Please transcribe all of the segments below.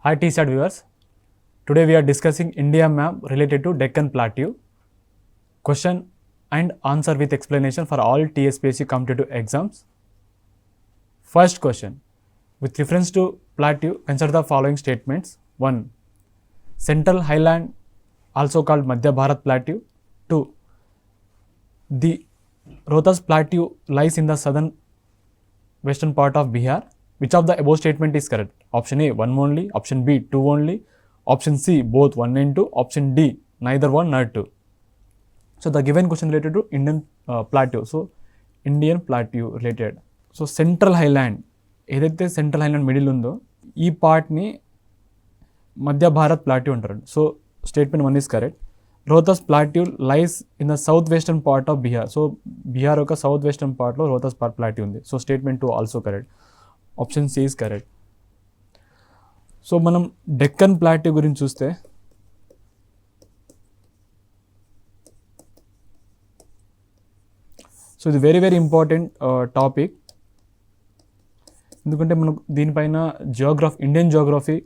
Hi TSAT viewers. Today we are discussing India map related to Deccan Plateau. Question and answer with explanation for all TSPSC competitive exams. First question. With reference to plateau, consider the following statements. 1. Central highland, also called Madhya Bharat Plateau. 2. The Rohtas Plateau lies in the southern western part of Bihar. Which of the above statement is correct? Option A, 1 only. Option B, 2 only. Option C, both 1 and 2. Option D, neither 1 nor 2. So the given question related to Indian plateau. So Indian plateau related. So central highland, ఏదైతే central highland middle ఉందో ఈ పార్ట్ని Madhya Bharat plateau అంటారు. So statement 1 is correct. Rohtas plateau lies in the south western part of Bihar. So Bihar యొక్క south western పార్ట్లో Rohtas plateau ఉంది. So statement 2 also correct. Option C is correct. So మనం Deccan plateau గురించి చూస్తే సో ఇది వెరీ వెరీ ఇంపార్టెంట్ టాపిక్. ఎందుకంటే మనకు దీనిపైన ఇండియన్ జియోగ్రఫీ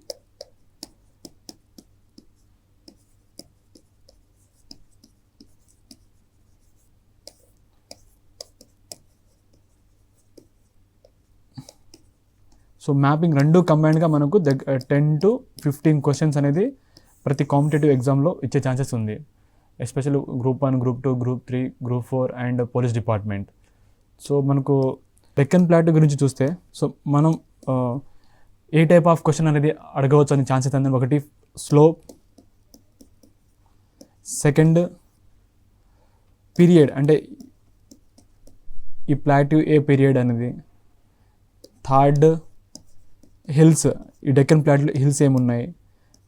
సో మ్యాపింగ్ రెండు కంబైన్డ్గా మనకు 10 to 15 క్వశ్చన్స్ అనేది ప్రతి కాంపిటేటివ్ ఎగ్జామ్లో ఇచ్చే ఛాన్సెస్ ఉంది. Especially group 1, group 2, group 3, group 4 and police department. So మనకు డెక్కన్ ప్లాట్యూ గురించి చూస్తే సో మనం ఏ టైప్ ఆఫ్ క్వశ్చన్ అనేది అడగవచ్చు అనే ఛాన్సెస్ అనేది ఒకటి స్లోప్, సెకండ్ పీరియడ్ అంటే ఈ ప్లాట్యూ ఏ పీరియడ్ అనేది, థర్డ్ హిల్స్ ఈ డెక్కన్ ప్లాట్యూ హిల్స్ ఏమున్నాయి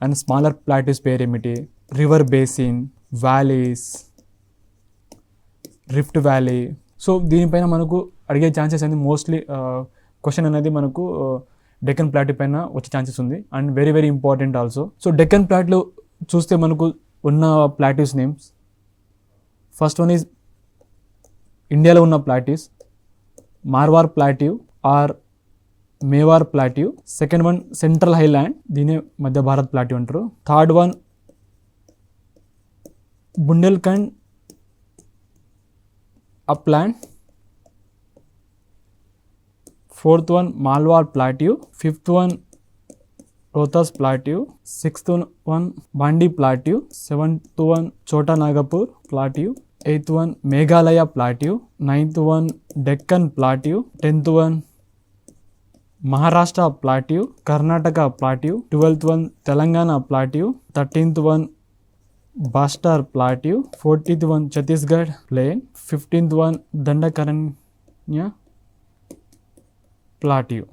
అండ్ స్మాలర్ ప్లాట్యూస్ పేరు ఏమిటి, river basin, valleys, rift valley. So దీనిపైన మనకు అడిగే ఛాన్సెస్ అనేది మోస్ట్లీ క్వశ్చన్ అనేది మనకు డెక్కన్ ప్లాట్యూ పైన వచ్చే ఛాన్సెస్ ఉంది and very very important also. So Deccan plateau చూస్తే మనకు ఉన్న plateaus names, first one is ఇండియాలో ఉన్న plateaus Marwar plateau or Mewar plateau. Second one central highland, దీనే మధ్య భారత్ ప్లాట్యూ అంటారు. Third one Bundelkhand upland. Fourth one Malwa plateau. Fifth one Rohtas plateau. Sixth one Bandi plateau. Seventh one Chota Nagpur plateau. Eighth one Meghalaya plateau. Ninth one Deccan plateau. 10th one Maharashtra plateau, Karnataka plateau. 12th one Telangana plateau. 13th one Bastar plateau. 14th one Chhattisgarh plain. 15th one Dandakaranya plateau.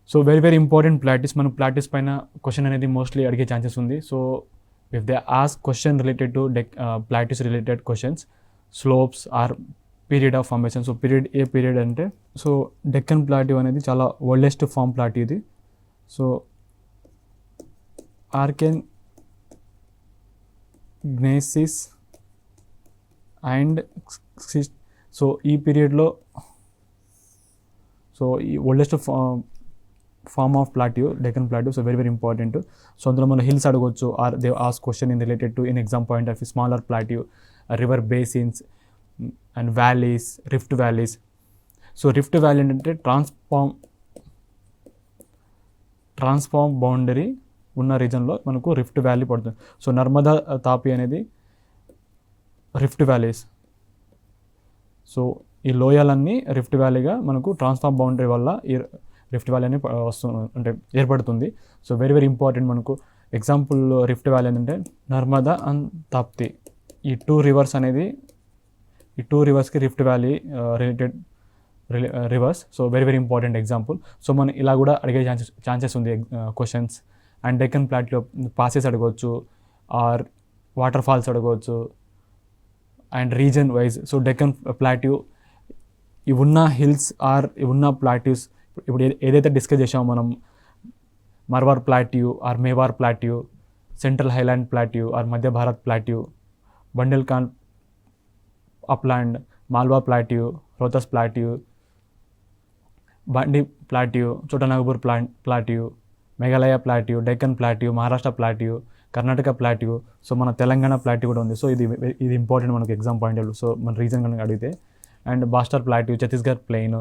So very very important plateaus. మనం plateaus పైన question అనేది mostly అడిగే chances ఉంది. So if they ask question related to plateaus related questions, slopes or period of formation. So period ఏ period అంటే so Deccan plateau అనేది చాలా oldest form plateau ఇది. So archean gneisses and so ఈ పీరియడ్లో సో ఈ oldest form of plateau Deccan plateau. So very very important. So అందులో మనం హిల్స్ అడగవచ్చు or they ask question in related to in exam point of smaller plateau, river basins and valleys, rift valleys. So rift valley అంటే transform boundary ఉన్న రీజన్లో మనకు rift valley పడుతుంది. So Narmada Tapi అనేది rift valleys. So ఈ లోయలన్నీ rift వ్యాలీగా మనకు transform boundary వల్ల ఈ రిఫ్ట్ వ్యాలీ అని అంటే ఏర్పడుతుంది. So very very important. మనకు ఎగ్జాంపుల్ రిఫ్ట్ వ్యాలీ ఏంటంటే నర్మదా అండ్ తాప్తి, ఈ 2 రివర్స్ అనేది ఈ 2 రివర్స్కి rift valley related rivers. So very very important example. So మనం ఇలా కూడా అడిగే ఛాన్సెస్ ఉంది questions. And Deccan plateau passes అడగవచ్చు ఆర్ వాటర్ ఫాల్స్ అడగవచ్చు and reason wise. So Deccan plateau ఇవి ఉన్న హిల్స్ ఆర్ ఇవి ఉన్న ప్లాట్యూస్ ఇప్పుడు ఏదైతే డిస్కస్ చేసామో మనం Marwar plateau or Mewar plateau, central highland plateau or Madhya Bharat plateau, Bundelkhand upland, Malwa plateau, Rohtas plateau, Bandi plateau, Chota Nagpur plateau, Meghalaya plateau, Deccan plateau, Maharashtra plateau, Karnataka plateau, so మన తెలంగాణ ప్లాట్యూ కూడా ఉంది. సో ఇది ఇంపార్టెంట్ మనకు exam point of view. So మన రీజన్ కనుక అడిగితే, and Bastar plateau, Chhattisgarh plain,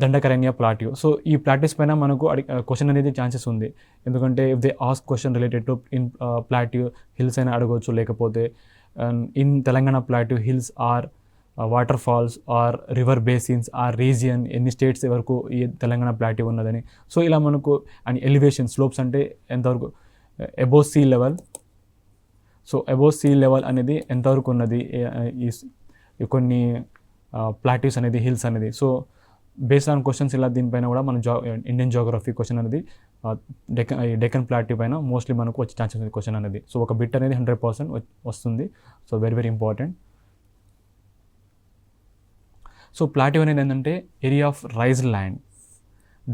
Dandakaranya plateau. So ఈ plateaus పైన మనకు క్వశ్చన్ అనేది ఛాన్సెస్ ఉంది. ఎందుకంటే if they ask question related to in plateau hills అయినా అడగవచ్చు, లేకపోతే in Telangana plateau hills or water falls or river basins or region, ఎన్ని స్టేట్స్ వరకు ఈ తెలంగాణ ప్లాట్యూ ఉన్నదని. సో ఇలా మనకు అండ్ ఎలివేషన్ స్లోప్స్ అంటే ఎంతవరకు above sea level. So above sea level అనేది ఎంతవరకు ఉన్నది ఈ కొన్ని ప్లాట్యూస్ అనేది, హిల్స్ అనేది. సో బేస్డ్ ఆన్ క్వశ్చన్స్ ఇలా దీనిపైన కూడా మన ఇండియన్ జియోగ్రఫీ క్వశ్చన్ అనేది డెక్కన్ ప్లాట్యూ పైన మోస్ట్లీ మనకు వచ్చే ఛాన్సెస్ ఉంది క్వశ్చన్ అనేది. సో ఒక బిట్ అనేది 100% వస్తుంది. So very important. So plateau అనేది ఏంటంటే area of raised land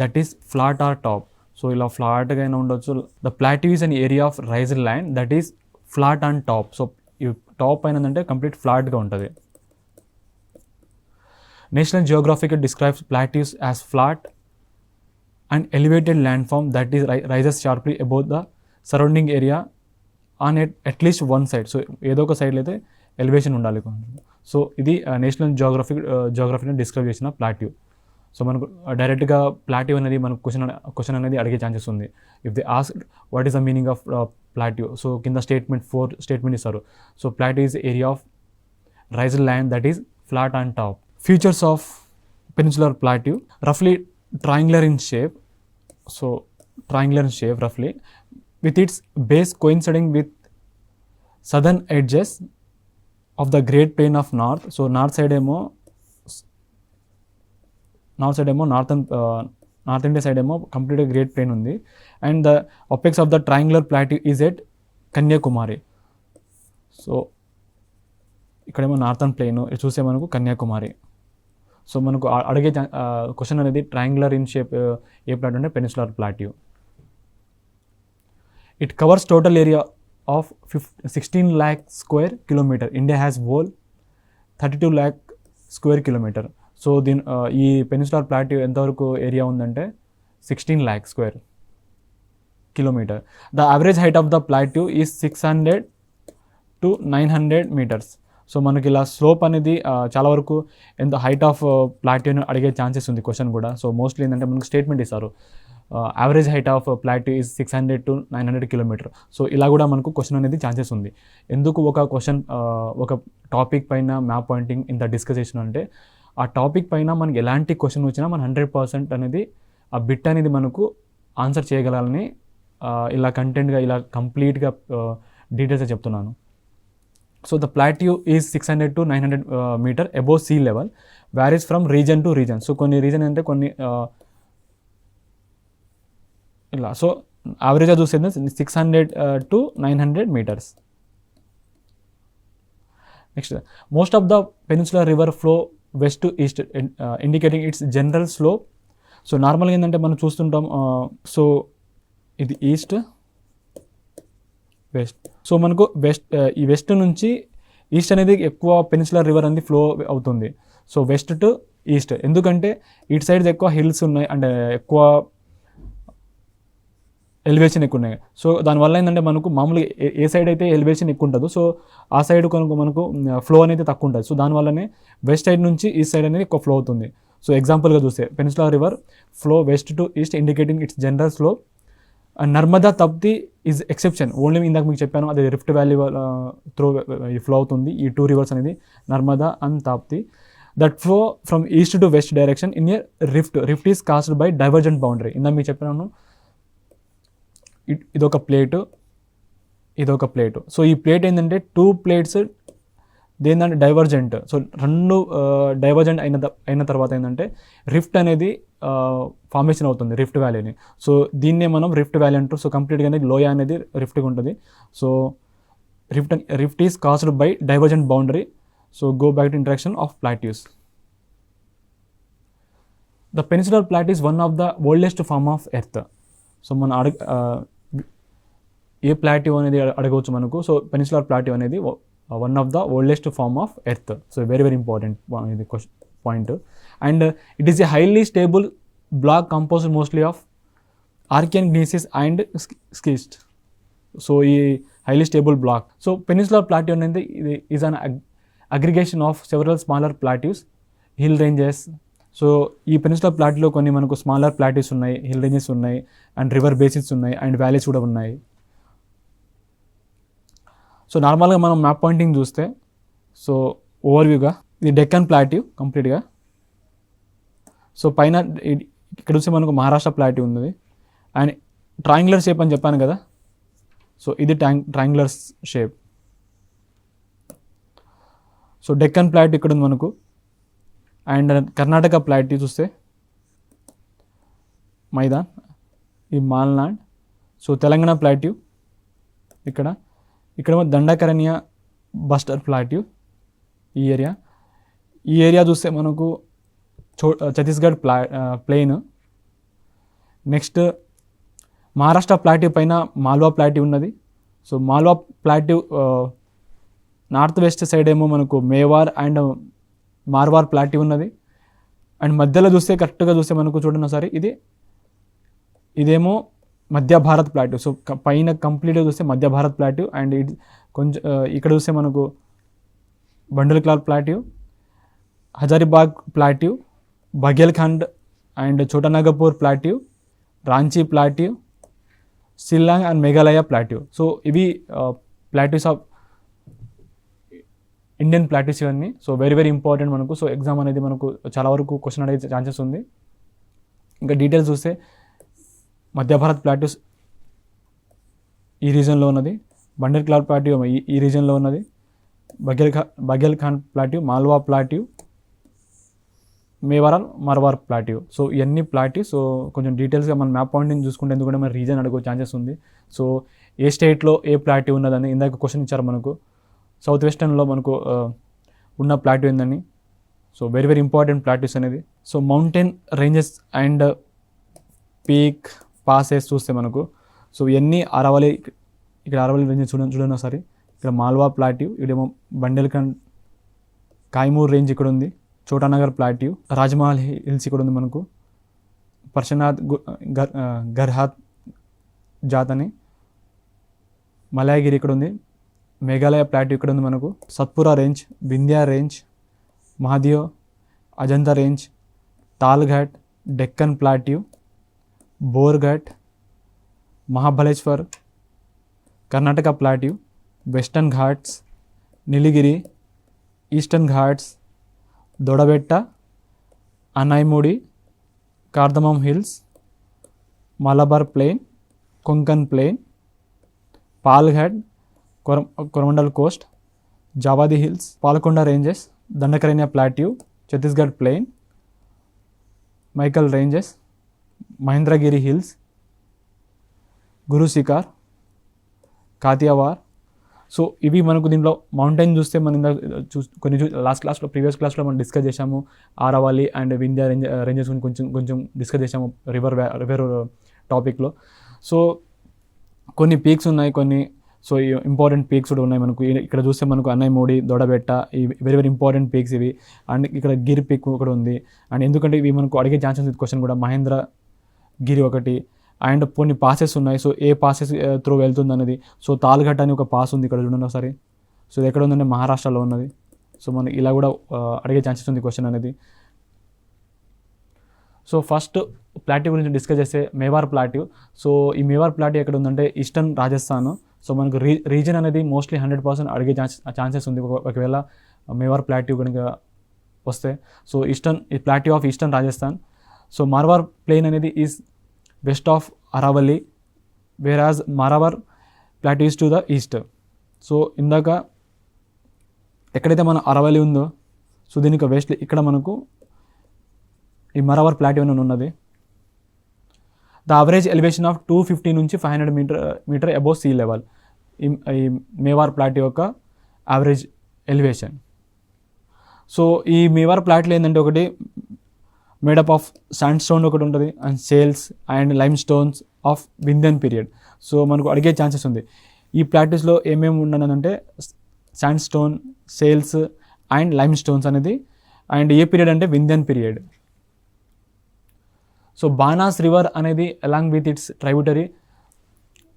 that is flat are top. So ఇలా ఫ్లాట్గా అయినా ఉండొచ్చు. The plateau is an area of raised land that is flat and top. So ఈ టాప్ పైన ఏంటంటే కంప్లీట్ ఫ్లాట్గా ఉంటుంది. National Geographic describes plateaus as flat and elevated landform that is rises sharply above the surrounding area on at least one side. So ఏదో ఒక సైడ్లో అయితే elevation ఉండాలి. సో ఇది నేషనల్ జియోగ్రఫీని డిస్క్రైబ్ చేసిన ప్లాట్యూ. సో మనకు డైరెక్ట్గా ప్లాట్యూ అనేది మనకు క్వశ్చన్ అనేది అడిగే ఛాన్సెస్ ఉంది. If they ask what is the meaning of plateau, so కింద 4 స్టేట్మెంట్ ఇస్తారు. So plateau is area of raised land that is flat and top. Features of peninsular plateau, roughly triangular in shape. So triangular in shape roughly, with its base coinciding with southern edges of the Great Plain of North. So north side ఏమో north India side ఏమో కంప్లీట్గా great plain ఉంది. And the apex of the triangular plateau is at Kanyakumari. So ఇక్కడేమో northern plain, చూసే మనకు Kanyakumari. So మనకు అడిగే question అనేది ట్రయాంగులర్ ఇన్ షేప్ ఏ ప్లాట్యూ అంటే peninsular plateau. It covers total area of 16 lakh square kilometer. India has whole 32 lakh square kilometer. So ఈ peninsular plateau ఎంతవరకు ఏరియా ఉందంటే 16 lakh square kilometer. The average height of the plateau is 600 to 900 meters. So మనకి ఇలా slope అనేది చాలా వరకు ఎంత height of ప్లాట్యూని అడిగే ఛాన్సెస్ ఉంది క్వశ్చన్ కూడా. సో మోస్ట్లీ ఏంటంటే మనకు స్టేట్మెంట్ ఇస్తారు, average height of plateau is 600 to 900 kilometer. So ఇలా కూడా మనకు క్వశ్చన్ అనేది ఛాన్సెస్ ఉంది. ఎందుకు ఒక క్వశ్చన్ ఒక టాపిక్ పైన మ్యాప్ పాయింటింగ్ ఇంత డిస్కషన్ అంటే, ఆ టాపిక్ పైన మనకి ఎలాంటి క్వశ్చన్ వచ్చినా మన 100% అనేది ఆ బిట్ అనేది మనకు ఆన్సర్ చేయగలాలని ఇలా కంటెంట్గా ఇలా కంప్లీట్గా డీటెయిల్స్గా చెప్తున్నాను. So the plateau is 600 to 900 meter above sea level, varies from region to region. So కొన్ని రీజన్ అంటే కొన్ని ఇలా. సో యావరేజ్గా చూస్తే 600 to 900 meters. Next, most of the peninsular river flow west to east, indicating it's general slope. So నార్మల్గా ఏంటంటే మనం చూస్తుంటాం, సో ఇది ఈస్ట్ వెస్ట్. సో మనకు ఈ వెస్ట్ నుంచి ఈస్ట్ అనేది ఎక్కువ పెనిన్సులర్ రివర్ అనేది ఫ్లో అవుతుంది. సో వెస్ట్ టు ఈస్ట్, ఎందుకంటే ఇటు సైడ్ ఎక్కువ హిల్స్ ఉన్నాయి అంటే ఎక్కువ ఎలివేషన్ ఎక్కువ ఉన్నాయి. సో దానివల్ల ఏంటంటే మనకు మామూలుగా ఏ సైడ్ అయితే ఎలివేషన్ ఎక్కువ ఉంటుందో సో ఆ సైడ్ కనుక మనకు ఫ్లో అనేది తక్కువ ఉంటుంది. సో దానివల్లనే వెస్ట్ సైడ్ నుంచి ఈస్ట్ సైడ్ అనేది ఎక్కువ ఫ్లో అవుతుంది. సో ఎగ్జాంపుల్గా చూస్తే peninsular river flow west to east, indicating it's general slow. Narmada Tapti is exception. Only ఇందాక మీకు చెప్పాను అది రిఫ్ట్ వ్యాలీ త్రూ ఫ్లో అవుతుంది. ఈ 2 rivers అనేది Narmada and Tapti. That flow from east to west direction in a rift. Rift is caused by divergent boundary. ఇందాక మీకు చెప్పాను ఇదొక ప్లేటు, ఇదొక ప్లేటు. సో ఈ ప్లేట్ ఏంటంటే 2 plates దేందంటే డైవర్జెంట్. సో 2 డైవర్జెంట్ అయిన తర్వాత ఏంటంటే రిఫ్ట్ అనేది ఫార్మేషన్ అవుతుంది, రిఫ్ట్ వ్యాలీని. సో దీన్నే మనం రిఫ్ట్ వ్యాలీ అంటారు. సో కంప్లీట్గా అనేది లోయ అనేది రిఫ్ట్గా ఉంటుంది. So rift is caused by divergent boundary. So go back to introduction of plateaus. The peninsular plateau is one of the oldest form of earth. So మన ఏ ప్లాట్యూ అనేది అడగవచ్చు మనకు. సో పెనిన్సులర్ ప్లాట్యూ అనేది one of the oldest form of earth. So very important ఇది point. And it is a highly stable block composed mostly of archean gneisses and schist. So ఈ highly stable black. So peninsular plateau అనేది ఇది is an aggregation of several smaller plateaus, hill ranges. So ఈ peninsular ప్లాట్యూలో కొన్ని మనకు smaller plateaus ఉన్నాయి, hill ranges ఉన్నాయి, and river basins ఉన్నాయి, and valleys కూడా ఉన్నాయి. సో నార్మల్గా మనం మ్యాప్ పాయింటింగ్ చూస్తే, సో ఓవర్వ్యూగా ఇది డెక్కన్ ప్లాట్యూ కంప్లీట్గా. సో పైన ఇక్కడ చూస్తే మనకు మహారాష్ట్ర ప్లాట్యూ ఉంది, అండ్ ట్రయాంగులర్ షేప్ అని చెప్పాను కదా. సో ఇది triangular shape. So Deccan plateau ఇక్కడ ఉంది మనకు. అండ్ కర్ణాటక ప్లాట్యూ చూస్తే మైదాన్, ఈ మాల్నాడ్. సో తెలంగాణ ప్లాట్యూ ఇక్కడ దండకరణ్య బస్టర్ ప్లాట్యూ ఈ ఏరియా చూస్తే మనకు Chhattisgarh plain. Next Maharashtra plateau పైన మాల్వా ప్లాట్యూ ఉన్నది. So Malwa plateau north west side ఏమో మనకు మేవార్ అండ్ మార్వార్ ప్లాట్యూ ఉన్నది. అండ్ మధ్యలో చూస్తే కరెక్ట్గా చూస్తే మనకు చూడండి ఒకసారి, ఇదేమో మధ్య భారత్ ప్లాట్యూ. సో పైన కంప్లీట్గా చూస్తే మధ్య భారత్ ప్లాట్యూ. అండ్ ఇది కొంచెం ఇక్కడ చూస్తే మనకు Bundelkhand plateau, Hazaribagh plateau, Baghelkhand and Chotanagpur plateau, Ranchi plateau, Shillong and Meghalaya plateau. So ఇవి ప్లాట్యూస్ ఆఫ్ ఇండియన్ ప్లాట్యూస్ ఇవన్నీ. సో వెరీ వెరీ ఇంపార్టెంట్ మనకు. సో ఎగ్జామ్ అనేది మనకు చాలా వరకు క్వశ్చన్ అడిగే ఛాన్సెస్ ఉంది. ఇంకా డీటెయిల్స్ చూస్తే మధ్య భారత్ ప్లాట్యూస్ ఈ రీజన్లో ఉన్నది, బండల్ఖాల్ ప్లాట్యూ ఈ రీజన్లో ఉన్నది, Baghelkhand plateau, Malwa plateau, Mewar Marwar plateau. So ఇవన్నీ ప్లాట్యూ. సో కొంచెం డీటెయిల్స్గా మన మ్యాప్ పాయింటింగ్ చూసుకుంటే ఎందుకంటే మన రీజన్ అడుగు ఛాన్సెస్ ఉంది. సో ఏ స్టేట్లో ఏ ప్లాట్యూ ఉన్నదని ఇందాక క్వశ్చన్ ఇచ్చారు మనకు. సౌత్ వెస్టర్న్లో మనకు ఉన్న ప్లాట్యూ ఏందని. So very very important plateaus అనేది. So mountain ranges and peak passes చూస్తే మనకు, సో ఇవన్నీ అరవలి, ఇక్కడ అరవలి రేంజెస్ చూడండి ఒకసారి. ఇక్కడ మాల్వా ప్లాట్యూ, ఇక్కడేమో బండెల్ఖండ్ కాయమూర్ రేంజ్ ఇక్కడ ఉంది, చోటానగర్ ప్లాట్యూ, రాజ్మహల్ హిల్స్ ఇక్కడ ఉంది మనకు, పర్షనాథ్ గర్హాత్ జాత్ అని, మలయగిరి ఇక్కడ ఉంది, మేఘాలయ ప్లాట్యూ ఇక్కడ ఉంది మనకు, Satpura range, Vindhya range, Mahadev, Ajanta range, Talghat, Deccan plateau, Borghat, Mahabaleshwar, Karnataka plateau, western ghats, Nilgiri, eastern ghats, Doddabetta, Anaimudi, cardamom hills, Malabar plain, Konkan plain, Palghat, Coromandel coast, Javadi hills, Palakonda ranges, Dandakaranya plateau, Chhattisgarh plain, Maikal ranges, Mahendragiri hills, Guru Shikhar, Kathiawar. So ఇవి మనకు దీంట్లో మౌంటైన్ చూస్తే మనం కొన్ని ప్రీవియస్ క్లాస్లో మనం డిస్కస్ చేసాము. ఆరవల్లి అండ్ వింధ్యా రేంజెస్ కొంచెం డిస్కస్ చేసాము రివర్ టాపిక్లో. సో కొన్ని పీక్స్ ఉన్నాయి, కొన్ని సో ఇంపార్టెంట్ పీక్స్ కూడా ఉన్నాయి మనకు. ఇక్కడ చూస్తే మనకు అన్నయ్యమూడి, దొడబెట్ట, ఇవి వెరీ వెరీ ఇంపార్టెంట్ పీక్స్ ఇవి. అండ్ ఇక్కడ గిరి పీక్ కూడా ఉంది. అండ్ ఎందుకంటే ఇవి మనకు అడిగే ఛాన్సెస్ ఉంది క్వశ్చన్ కూడా. మహేంద్ర గిరి ఒకటి, అండ్ కొన్ని పాసెస్ ఉన్నాయి. సో ఏ పాసెస్ త్రూ వెళ్తుంది అనేది. సో తాల్ఘట్ అని ఒక పాస్ ఉంది ఇక్కడ చూడండి ఒకసారి. సో ఇది ఎక్కడ ఉందంటే మహారాష్ట్రలో ఉన్నది. సో మనకి ఇలా కూడా అడిగే ఛాన్సెస్ ఉంది క్వశ్చన్ అనేది. సో ఫస్ట్ ప్లాట్యూ గురించి డిస్కస్ చేస్తే మేవార్ ప్లాట్యూ. సో ఈ మేవార్ ప్లాట్యూ ఎక్కడ ఉందంటే ఈస్టర్న్ రాజస్థాన్. సో మనకు రీజన్ అనేది మోస్ట్లీ 100% అడిగే ఛాన్సెస్ ఉంది ఒకవేళ మేవార్ ప్లాట్యూ కనుక వస్తే. సో ఈ plateau of eastern Rajasthan. So Marwar plain అనేది is west of Aravalli, whereas Marwar plateau is to the east. So ఇందాక ఎక్కడైతే మన అరావల్లి ఉందో, సో దీనికి వెస్ట్ ఇక్కడ మనకు ఈ మరావర్ ప్లాట్యూ అని ఉన్నది. ద అవరేజ్ ఎలివేషన్ ఆఫ్ 250 నుంచి 500 మీటర్ అబోవ్ సీ లెవెల్. ఈ మేవార్ ప్లాట్యూ యొక్క యావరేజ్ ఎలివేషన్. సో ఈ మేవార్ ప్లాట్లో ఏంటంటే ఒకటి మేడప్ ఆఫ్ శాండ్ స్టోన్ ఒకటి ఉంటుంది, and shales and limestones of Vindhyan period. So మనకు అడిగే ఛాన్సెస్ ఉంది. ఈ ప్లాట్యూస్లో ఏమేమి ఉండనంటే sandstone, shales and limestones అనేది. అండ్ ఏ పీరియడ్ అంటే Vindhyan period. So Banas river అనేది along with its tributary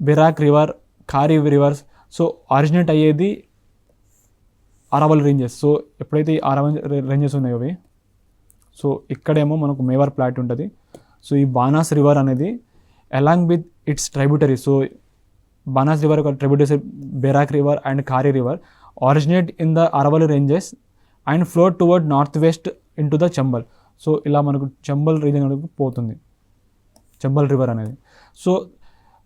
Berach river, Khari rivers so originate అయ్యేది అరవల్ రేంజెస్. సో ఎప్పుడైతే ఈ అరవల్ రేంజెస్ ఉన్నాయో అవి, సో ఇక్కడేమో మనకు మేవార్ ప్లాట్ ఉంటుంది. సో ఈ బానాస్ రివర్ అనేది along with its tributary, so Banas river ఒక tributaries Berach river and Khari river originate in the Aravali ranges and flow toward north west into the Chambal. So ఇలా మనకు చంబల్ రీజన్ వరకు పోతుంది చంబల్ రివర్ అనేది. So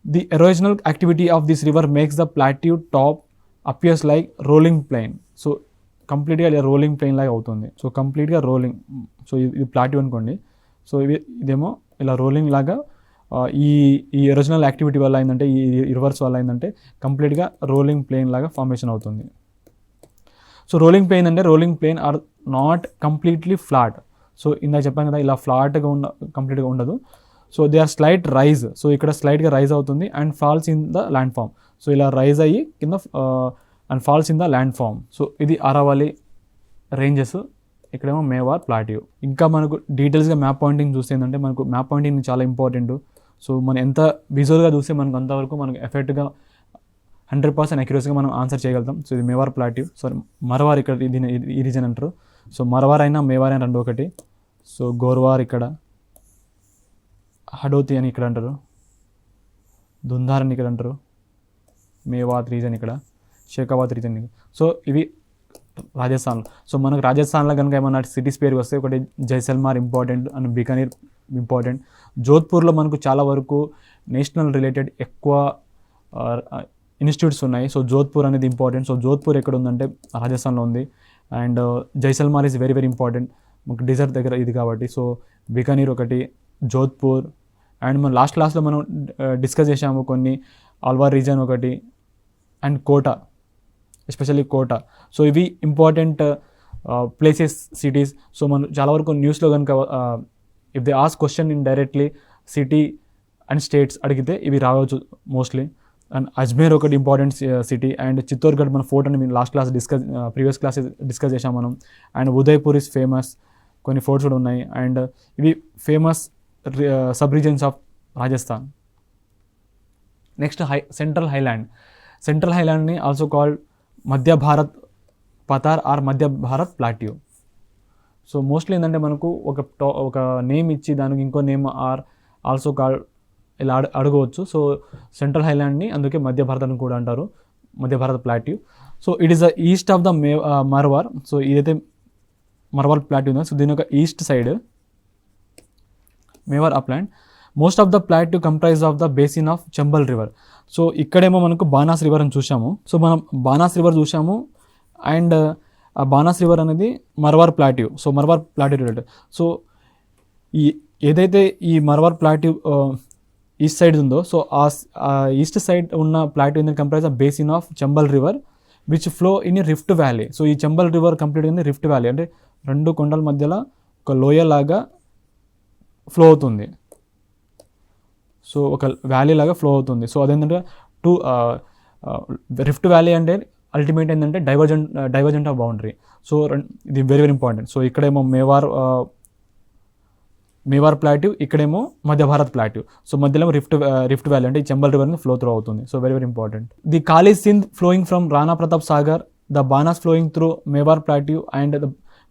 the erosional activity of this river makes the plateau top appears like rolling plain. So కంప్లీట్గా ఇలా rolling plain లాగా అవుతుంది. So కంప్లీట్గా రోలింగ్, సో ఇది ప్లాట్యూ అనుకోండి. సో ఇదేమో ఇలా రోలింగ్ లాగా ఈ ఎరోజనల్ యాక్టివిటీ వల్ల ఏంటంటే ఈ రివర్స్ వల్ల ఏంటంటే కంప్లీట్గా రోలింగ్ ప్లెయిన్ లాగా ఫార్మేషన్ అవుతుంది. సో రోలింగ్ ప్లెయిన్ అంటే rolling plain are not completely flat. So ఇందాక చెప్పాను కదా ఇలా ఫ్లాట్గా కంప్లీట్గా ఉండదు. So they are slight rise, so ఇక్కడ స్లైట్గా రైజ్ అవుతుంది and falls in the land form. So ఇలా రైజ్ అయ్యి కింద and falls in the land form. So ఇది అరవలి రేంజెస్, ఇక్కడేమో మేవార్ ప్లాట్యూ. ఇంకా మనకు డీటెయిల్స్గా మ్యాప్ పాయింటింగ్ చూస్తే ఏంటంటే మనకు మ్యాప్ పాయింటింగ్ చాలా ఇంపార్టెంట్. సో మనం ఎంత విజువల్గా చూస్తే మనకు అంతవరకు మనకు ఎఫెక్ట్గా 100% అక్యురసీగా మనం ఆన్సర్ చేయగలుగుతాం. సో ఇది మేవార్ ప్లాట్యూ. సో మరవార్ ఇక్కడ ఈ రీజన్ అంటారు. సో మరవార్ అయినా మేవార్ అయినా రెండు ఒకటి. సో గోర్వార్ ఇక్కడ, హడోతి అని ఇక్కడ అంటారు, దుంధార్ అని ఇక్కడ అంటారు, మేవాత్ రీజన్ ఇక్కడ, షేకావాత్ రీజన్. సో ఇవి రాజస్థాన్లో. సో మనకు రాజస్థాన్లో కనుక ఏమన్నా సిటీస్ పేరు వస్తే ఒకటి Jaisalmer important and Bikaner important. జోధ్పూర్లో మనకు చాలా వరకు నేషనల్ రిలేటెడ్ ఎక్కువ ఇన్స్టిట్యూట్స్ ఉన్నాయి. సో జోధ్పూర్ అనేది ఇంపార్టెంట్. సో జోధ్పూర్ ఎక్కడ ఉందంటే రాజస్థాన్లో ఉంది. And Jaisalmer is very very important, మనకు డిజర్ట్ దగ్గర ఇది కాబట్టి. సో బికనీర్ ఒకటి, జోధ్పూర్. అండ్ మనం లాస్ట్ క్లాస్లో మనం డిస్కస్ చేసాము కొన్ని, అల్వార్ రీజన్ ఒకటి and Kota, especially Kota. So ఇవి ఇంపార్టెంట్ ప్లేసెస్, సిటీస్. సో మనం చాలా వరకు న్యూస్లో కనుక if they ask question in directly city and states అడిగితే ఇవి రావచ్చు మోస్ట్లీ. అండ్ అజ్మేర్ ఒకటి ఇంపార్టెంట్ సిటీ. అండ్ చిత్తోర్గఢ్ మన ఫోర్ట్ అని మేము last class previous class discuss చేసాం మనం. అండ్ ఉదయ్పూర్ ఇస్ ఫేమస్, కొన్ని ఫోర్ట్స్ కూడా ఉన్నాయి. అండ్ ఇవి famous sub regions of Rajasthan. Next central highland. సెంట్రల్ హైలాండ్ని also called Madhya Bharat పతార్ are Madhya Bharat plateau. So mostly ఏంటంటే మనకు ఒక నేమ్ ఇచ్చి దానికి ఇంకో నేమ్ ఆర్ ఆల్సో కాల్డ్ ఇలా అడగవచ్చు. సో సెంట్రల్ హైలాండ్ని అందుకే మధ్య భారత్ అని కూడా అంటారు, Madhya Bharat plateau. So it is the east of the Marwar. So ఇదైతే మర్వార్ ప్లాట్యూ ఉందో, సో దీని యొక్క east side Mewar upland. Most of the plateau comprise of the basin of Chambal river. So ఇక్కడేమో మనకు బానాస్ రివర్ అని చూసాము. సో మనం బానాస్ రివర్ చూసాము. అండ్ ఆ బానాస్ రివర్ అనేది Marwar plateau. So Marwar plateau related. So ఏదైతే ఈ మర్వార్ ప్లాట్యూ ఈస్ట్ సైడ్ ఉందో, సో ఆ ఈస్ట్ సైడ్ ఉన్న ప్లాట్యూ అనేది comprise of basin of Chambal river which flow in rift valley. So ఈ చంబల్ రివర్ కంప్లీట్ అయింది రిఫ్ట్ వ్యాలీ, అంటే రెండు కొండల మధ్యలో ఒక లోయలాగా ఫ్లో అవుతుంది. సో ఒక వ్యాలీ లాగా ఫ్లో అవుతుంది. సో అదేంటంటే రిఫ్ట్ వ్యాలీ అంటే అల్టిమేట్ ఏంటంటే డైవర్జెంట్ ఆఫ్ బౌండరీ. సో ఇది వెరీ వెరీ ఇంపార్టెంట్. సో ఇక్కడేమో మేవార్ ప్లాట్యూ, ఇక్కడేమో మధ్య భారత్ ప్లాట్యూ. సో మధ్యలో రిఫ్ట్ వ్యాలీ అంటే ఈ చంబల్ రివర్ ఫ్లో త్రూ అవుతుంది. So very very important. The Kali Sindh flowing from Rana Pratap Sagar, the Banas flowing through Mewar plateau and the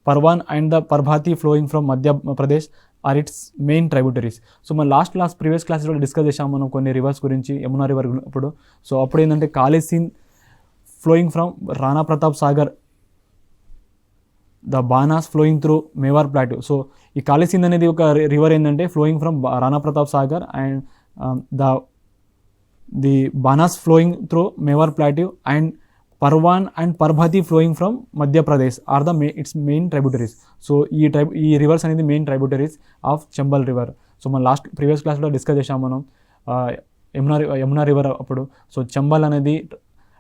Parwan and the Parbati flowing from Madhya Pradesh are its main tributaries. So మన previous క్లాస్లో discuss చేసాము మనం కొన్ని reverse గురించి, యమునా రివర్ అప్పుడు. సో అప్పుడు ఏంటంటే Kali Sindh flowing from Rana Pratap Sagar, the Banas flowing through Mewar plateau. So ఈ కాళీ సింధ్ అనేది ఒక రివర్ ఏంటంటే flowing from Rana Pratap Sagar and the Banas flowing through Mewar plateau and Parwan and Parbati flowing from Madhya Pradesh are the its main tributaries. So ఈ రివర్స్ అనేది main tributaries of Chambal river. So మన previous క్లాస్లో discuss చేసాం మనం యమునా రివర్ అప్పుడు. సో చంబల్ అనేది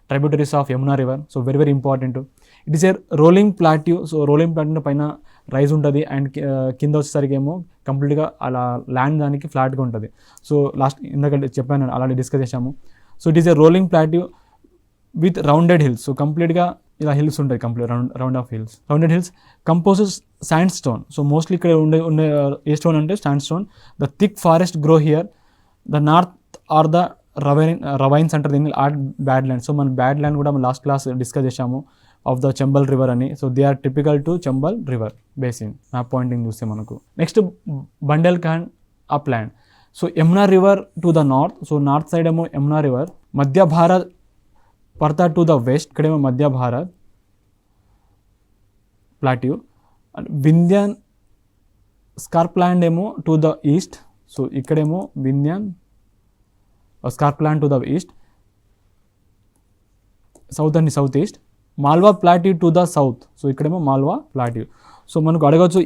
tributaries of Yamuna river. So very very important. It is a rolling plateau. So rolling plateau పైన rise ఉంటుంది అండ్ కింద వచ్చేసరికి ఏమో కంప్లీట్గా అలా ల్యాండ్ దానికి ఫ్లాట్గా ఉంటుంది. సో ఇందాక చెప్పాను, అలాంటి డిస్కస్ చేసాము. So it is a rolling plateau with rounded hills. So కంప్లీట్గా ఇలా హిల్స్ ఉంటాయి complete rounded hills composes sandstone. So mostly ఇక్కడ ఉండే ఏ స్టోన్ అంటే sandstone. The thick forest grow here. The north are the ravines అంటారు దీన్ని, or bad land. So మన బ్యాడ్ ల్యాండ్ కూడా మనం లాస్ట్ క్లాస్ డిస్కస్ చేసాము ఆఫ్ ద చంబల్ రివర్ అని. So they are typical to Chambal river basin. Map pointing చూస్తే మనకు next Bundelkhand upland. So Yamuna river to the north. So north side ఏమో Yamuna river. Madhya Bharat పర్తా to the west, ఇక్కడేమో Madhya Bharat plateau. And Vindhyan scarpland ఏమో to the east. So ఇక్కడేమో Vindhyan scarpland to the east, south and south east. Malwa plateau to the south. So ఇక్కడేమో Malwa plateau. So మనకు అడగవచ్చు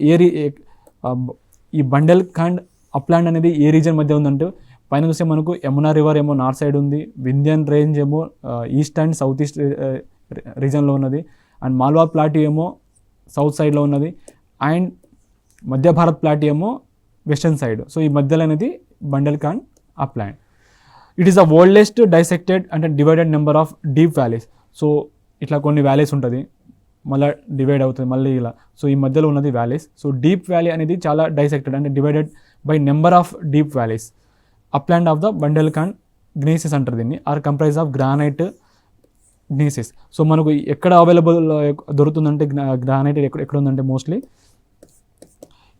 ఈ బండెల్ఖండ్ upland అనేది ఏ రీజన్ మధ్య ఉందంటే, పైన చూస్తే మనకు యమునా రివర్ ఏమో నార్త్ సైడ్ ఉంది, వింధ్యన్ రేంజ్ ఏమో ఈస్ట్ అండ్ సౌత్ ఈస్ట్ రీజన్లో ఉన్నది, అండ్ మాల్వా ప్లాట్యూ ఏమో సౌత్ సైడ్లో ఉన్నది, అండ్ మధ్య భారత్ ప్లాట్యూ ఏమో వెస్టర్న్ సైడ్. సో ఈ మధ్యలో అనేది Bundelkhand upland. It is the oldest dissected అంటే divided number of deep valleys. So ఇట్లా కొన్ని వ్యాలీస్ ఉంటుంది, మళ్ళీ డివైడ్ అవుతుంది మళ్ళీ ఇలా. సో ఈ మధ్యలో ఉన్నది వ్యాలీస్. సో డీప్ వ్యాలీ అనేది చాలా డైసెక్టెడ్ అంటే divided by number of deep valleys. Upland of the Bundelkhand gneisses అంటారు దీన్ని, or comprise of granite gneisses. So మనకు ఎక్కడ అవైలబుల్ దొరుకుతుందంటే గ్రానైట్ ఎక్కడ ఉందంటే మోస్ట్లీ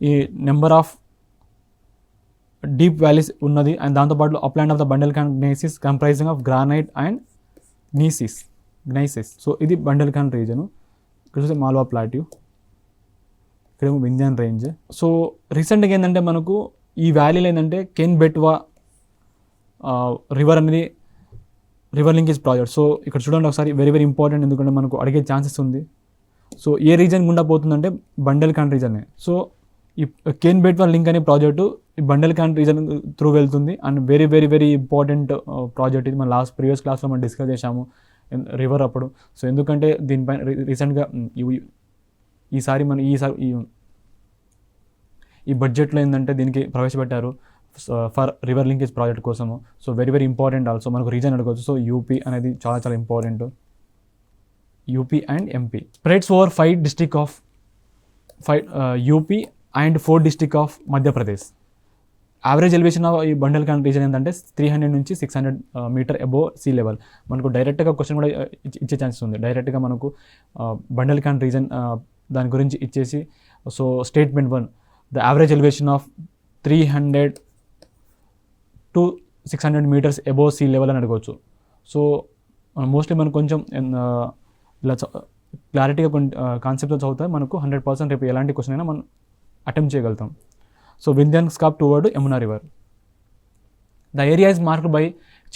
ఈ నెంబర్ ఆఫ్ డీప్ వ్యాలీస్ ఉన్నది. అండ్ దాంతోపాటు upland of the Bundelkhand gneisses comprising of granite and gneisses. So ఇది బండెల్ఖండ్ రీజను. ఇక్కడ చూస్తే మాల్వా ప్లాట్యూ, ఇక్కడేమో వింధ్యన్ రేంజ్. సో రీసెంట్గా ఏంటంటే మనకు ఈ వ్యాలీలో ఏంటంటే కెన్ బెట్వా రివర్ అనేది రివర్ లింకేజ్ ప్రాజెక్ట్. సో ఇక్కడ చూడండి ఒకసారి, వెరీ వెరీ ఇంపార్టెంట్, ఎందుకంటే మనకు అడిగే ఛాన్సెస్ ఉంది. సో ఏ రీజన్ గుండా పోతుందంటే బండెల్ఖండ్ రీజనే. సో ఈ కెన్ బెట్వా లింక్ అనే ప్రాజెక్టు ఈ బండెల్ఖండ్ రీజన్ త్రూ వెళ్తుంది. And very very very important project ఇది. మన ప్రీవియస్ క్లాస్లో మనం డిస్కస్ చేసాము రివర్ అప్పుడు. సో ఎందుకంటే దీనిపైన రీసెంట్గా ఈ బడ్జెట్లో ఏంటంటే దీనికి ప్రవేశపెట్టారు ఫర్ రివర్ లింకేజ్ ప్రాజెక్ట్ కోసము. So very very important also, మనకు రీజన్ అడగవచ్చు. సో యూపీ అనేది చాలా చాలా important, UP and MP. Spreads over 5 districts of UP and 4 districts of Madhya Pradesh. Average elevation of ఈ బండెల్ఖండ్ రీజన్ ఏంటంటే 300 నుంచి 600 మీటర్ అబోవ్ సీ లెవెల్. మనకు డైరెక్ట్గా క్వశ్చన్ కూడా ఇచ్చే ఛాన్సెస్ ఉంది. డైరెక్ట్గా మనకు బండెల్ఖండ్ రీజన్ దాని గురించి ఇచ్చేసి, so statement 1, the average elevation of 300 to 600 meters above sea level అని అడగవచ్చు. సో మోస్ట్లీ మనకు కొంచెం ఇలా క్లారిటీగా కొన్ని కాన్సెప్ట్స్ చదువుతాయి, మనకు 100% రేపు ఎలాంటి క్వశ్చన్ అయినా మనం అటెంప్ట్ చేయగలుగుతాం. So Vindhyan scarp toward Yamuna river. The area is marked by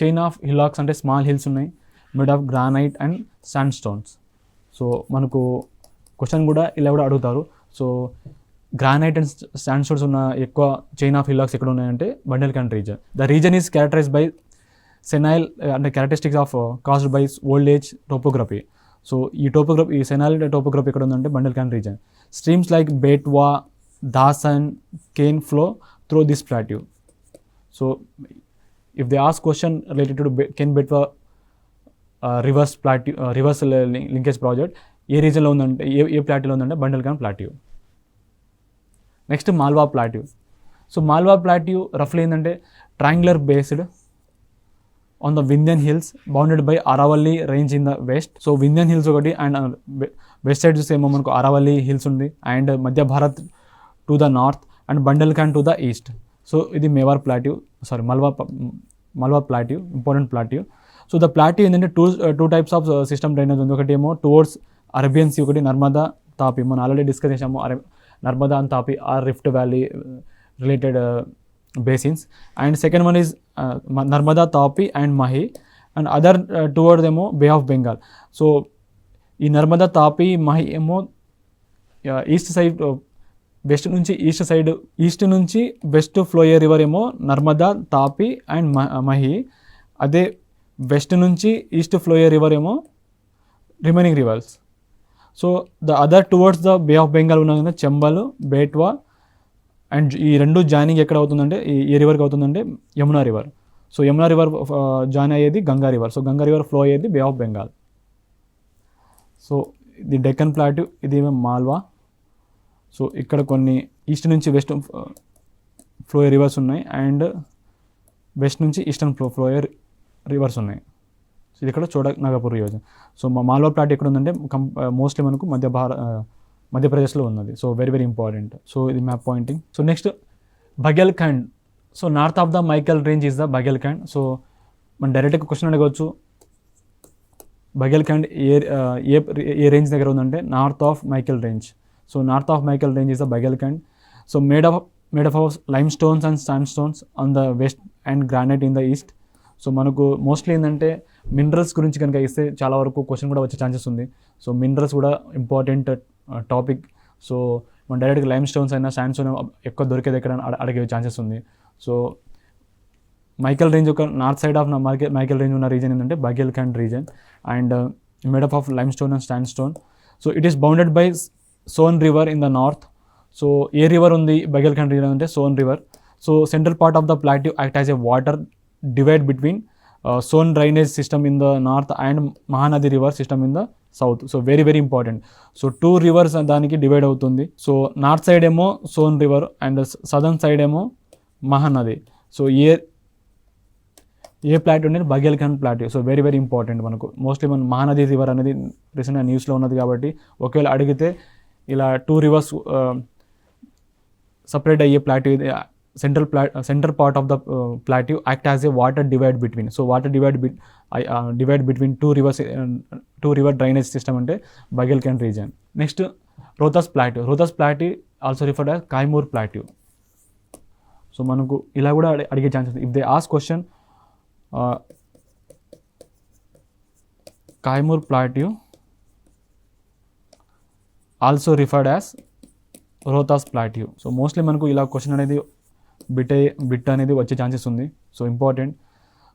chain of hillocks, అంటే స్మాల్ హిల్స్ ఉన్నాయి made of granite and sandstones. So మనకు క్వశ్చన్ కూడా ఇలా కూడా అడుగుతారు. So granite and sandstones ఉన్న ఎక్కువ చైన్ ఆఫ్ హిలాక్స్ ఎక్కడ ఉన్నాయంటే Bundelkhand region. The region is characterized by senile అంటే characteristics of caused by old age topography. So ఈ సెనైల్ టోపోగ్రఫీ ఎక్కడ ఉందంటే బండెల్ఖండ్ reason. Streams like Betwa, Dhasan, Ken flow through this plateau. So if they ask question related to Ken Betwa rivers linkage project ఏ రీజన్లో ఉందంటే ఏ ప్లాట్యూలో ఉందంటే Bundelkhand plateau. Next Malwa plateau. So Malwa plateau రఫ్లీ ఏంటంటే triangular based on the Vindhyan hills bounded by Aravalli range in the west. So Vindhyan hills ఒకటి, and west side చూస్తే ఏమో మనకు అరావల్లి హిల్స్ ఉంది, and Madhya Bharat to the north and Bundelkhand to the east. So ఇది Mewar plateau, Malwa plateau, important plateau. So the plateau ఏంటంటే two types of system drainage ఉంది. ఒకటి ఏమో టువర్డ్స్ అరేబియన్ సీ, ఒకటి నర్మదా తాపి. మనం ఆల్రెడీ డిస్కస్ చేసాము Narmada and Tapi are rift valley related basins, and second one is Narmada, Tapi and Mahi, and other toward them Bay of Bengal. So ఈ నర్మదా, తాపి, మహి ఏమో east side, west నుంచి east నుంచి west flow అయ్యే river ఏమో Narmada, Tapi and Mahi. అదే west నుంచి east flow అయ్యే river ఏమో remaining rivers. So the other towards the bay of Bengal ఉన్న చంబల్, బేట్వా, అండ్ ఈ రెండు జాయినింగ్ ఎక్కడ అవుతుందంటే ఏ రివర్కి అవుతుందంటే Yamuna river. So Yamuna river join అయ్యేది Ganga river. So Ganga river flow అయ్యేది బే ఆఫ్ బెంగాల్. సో ఇది డెక్కన్ ప్లాట్యూ, ఇదేమో మాల్వా. సో ఇక్కడ కొన్ని ఈస్ట్ నుంచి వెస్ట్ ఫ్లో రివర్స్ ఉన్నాయి అండ్ వెస్ట్ నుంచి ఈస్టర్న్ ఫ్లో రివర్స్ ఉన్నాయి. సో ఇది ఇక్కడ Chota Nagpur region. So Malwa plateau ఎక్కడ ఉందంటే మోస్ట్లీ మనకు మధ్యప్రదేశ్లో ఉన్నది. So very very important. So ఇది map pointing. So next Baghelkhand. So north of the Maikal range is the Baghelkhand. So మనం డైరెక్ట్గా క్వశ్చన్ అడగవచ్చు, బఘెల్ఖండ్ ఏ రేంజ్ దగ్గర ఉందంటే north of Maikal range. So north of Maikal range is the Baghelkhand. So made of limestones and sandstones on the west and granite in the east. So మనకు mostly ఏంటంటే minerals గురించి కనుక ఇస్తే చాలా వరకు క్వశ్చన్ కూడా వచ్చే ఛాన్సెస్ ఉంది. సో మినరల్స్ కూడా ఇంపార్టెంట్ టాపిక్. సో మన డైరెక్ట్గా లైమ్ స్టోన్స్ అయినా శాండ్ స్టోన్ ఎక్కువ దొరికేది ఎక్కడ అడిగే ఛాన్సెస్ ఉంది. సో మైకల్ రేంజ్ ఒక north side of Maikal range ఉన్న రీజన్ ఏంటంటే Baghelkhand region and made up of limestone and sandstone. So it is bounded by Son river in the north. So ఏ రివర్ ఉంది బఘెల్ఖండ్ రీజన్ అంటే Son river. So central part of the plateau act as a water divide between Son drainage system in the north and Mahanadi river system in the south. So very very important. So 2 rivers దానికి divide అవుతుంది. So north side ఏమో Son river and southern side ఏమో Mahanadi. So ఏ plateau అనేది Baghelkhand plateau. So very very important మనకు. Mostly మన Mahanadi river అనేది రీసెంట్గా న్యూస్లో ఉన్నది కాబట్టి ఒకవేళ అడిగితే ఇలా 2 రివర్స్ సపరేట్ అయ్యే plateau center part of the plateau act as a water divide between. So water divide between 2 river drainage system అంటే Baghelkhand region. Next Rohtas plateau also referred as Kaimur plateau. So మనకు ఇలా కూడా అడిగే chances. If they ask question Kaimur plateau also referred as Rohtas plateau. So mostly మనకు ఇలా question అనేది bit అనేది వచ్చే ఛాన్సెస్ ఉంది. So important.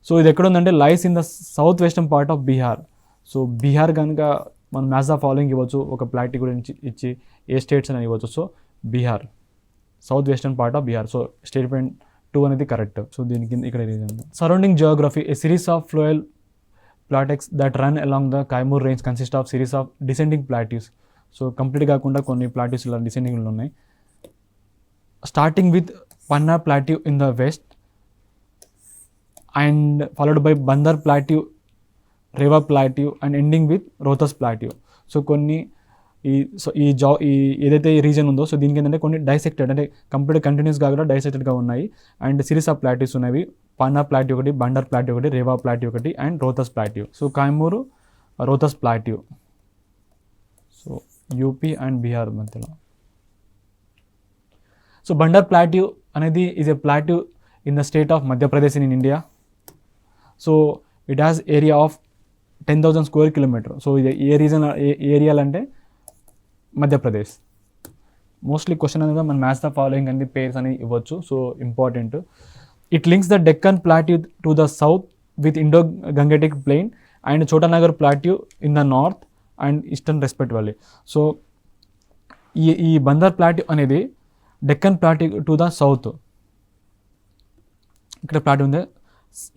సో ఇది ఎక్కడ ఉందంటే lies in the south western part of Bihar. So Bihar కనుక మనం మ్యాచ్ ద ఫాలోయింగ్ ఇవ్వచ్చు, ఒక ప్లాట్యూ గురించి ఇచ్చి ఏ స్టేట్స్ అని ఇవ్వచ్చు. So Bihar, south western part of Bihar. So statement 2 అనేది కరెక్ట్. సో దీనికి ఇక్కడ reason. Surrounding geography. A series of fluvial plateaux that run along the Kaimur range consist of series of descending plateaus. So complete కాకుండా కొన్ని plateaus ఇలా డిసెండింగ్లో ఉన్నాయి. Starting with Panna plateau in the west and followed by Bandar plateau, Rewa plateau and ending with Rohtas plateau. So కొన్ని ఈ ఏదైతే ఈ reason ఉందో సో దీనికి ఏంటంటే కొన్ని డైసెక్టెడ్ అంటే కంప్లీట్ కంటిన్యూస్ కాకుండా డైసెక్టెడ్గా ఉన్నాయి అండ్ సిరీస్ ఆఫ్ ప్లాట్యూస్ ఉన్నవి. పన్నా ప్లాట్యూ ఒకటి, బందర్ ప్లాట్యూ ఒకటి, రేవా ప్లాట్యూ ఒకటి and Rohtas plateau. So Kaimur Rohtas plateau. So UP and Bihar మధ్యలో. సో బందర్ ప్లాట్యూ అనేది is a plateau in the state of Madhya Pradesh in India. So it has area of 10,000 square kilometer. So ఇది ఏ reason ఏరియాలు అంటే మధ్యప్రదేశ్. మోస్ట్లీ క్వశ్చన్ అనేది మన మ్యాచ్ ద ఫాలోయింగ్ అనేది pairs అని ఇవ్వచ్చు. So important. It links the Deccan plateau to the south with Indo Gangetic plain and Chota Nagpur plateau in the north and eastern respectively. So ఈ బందర్ ప్లాట్యూ అనేది Deccan plateau to the south. ఇక్కడ plateau ఉంది,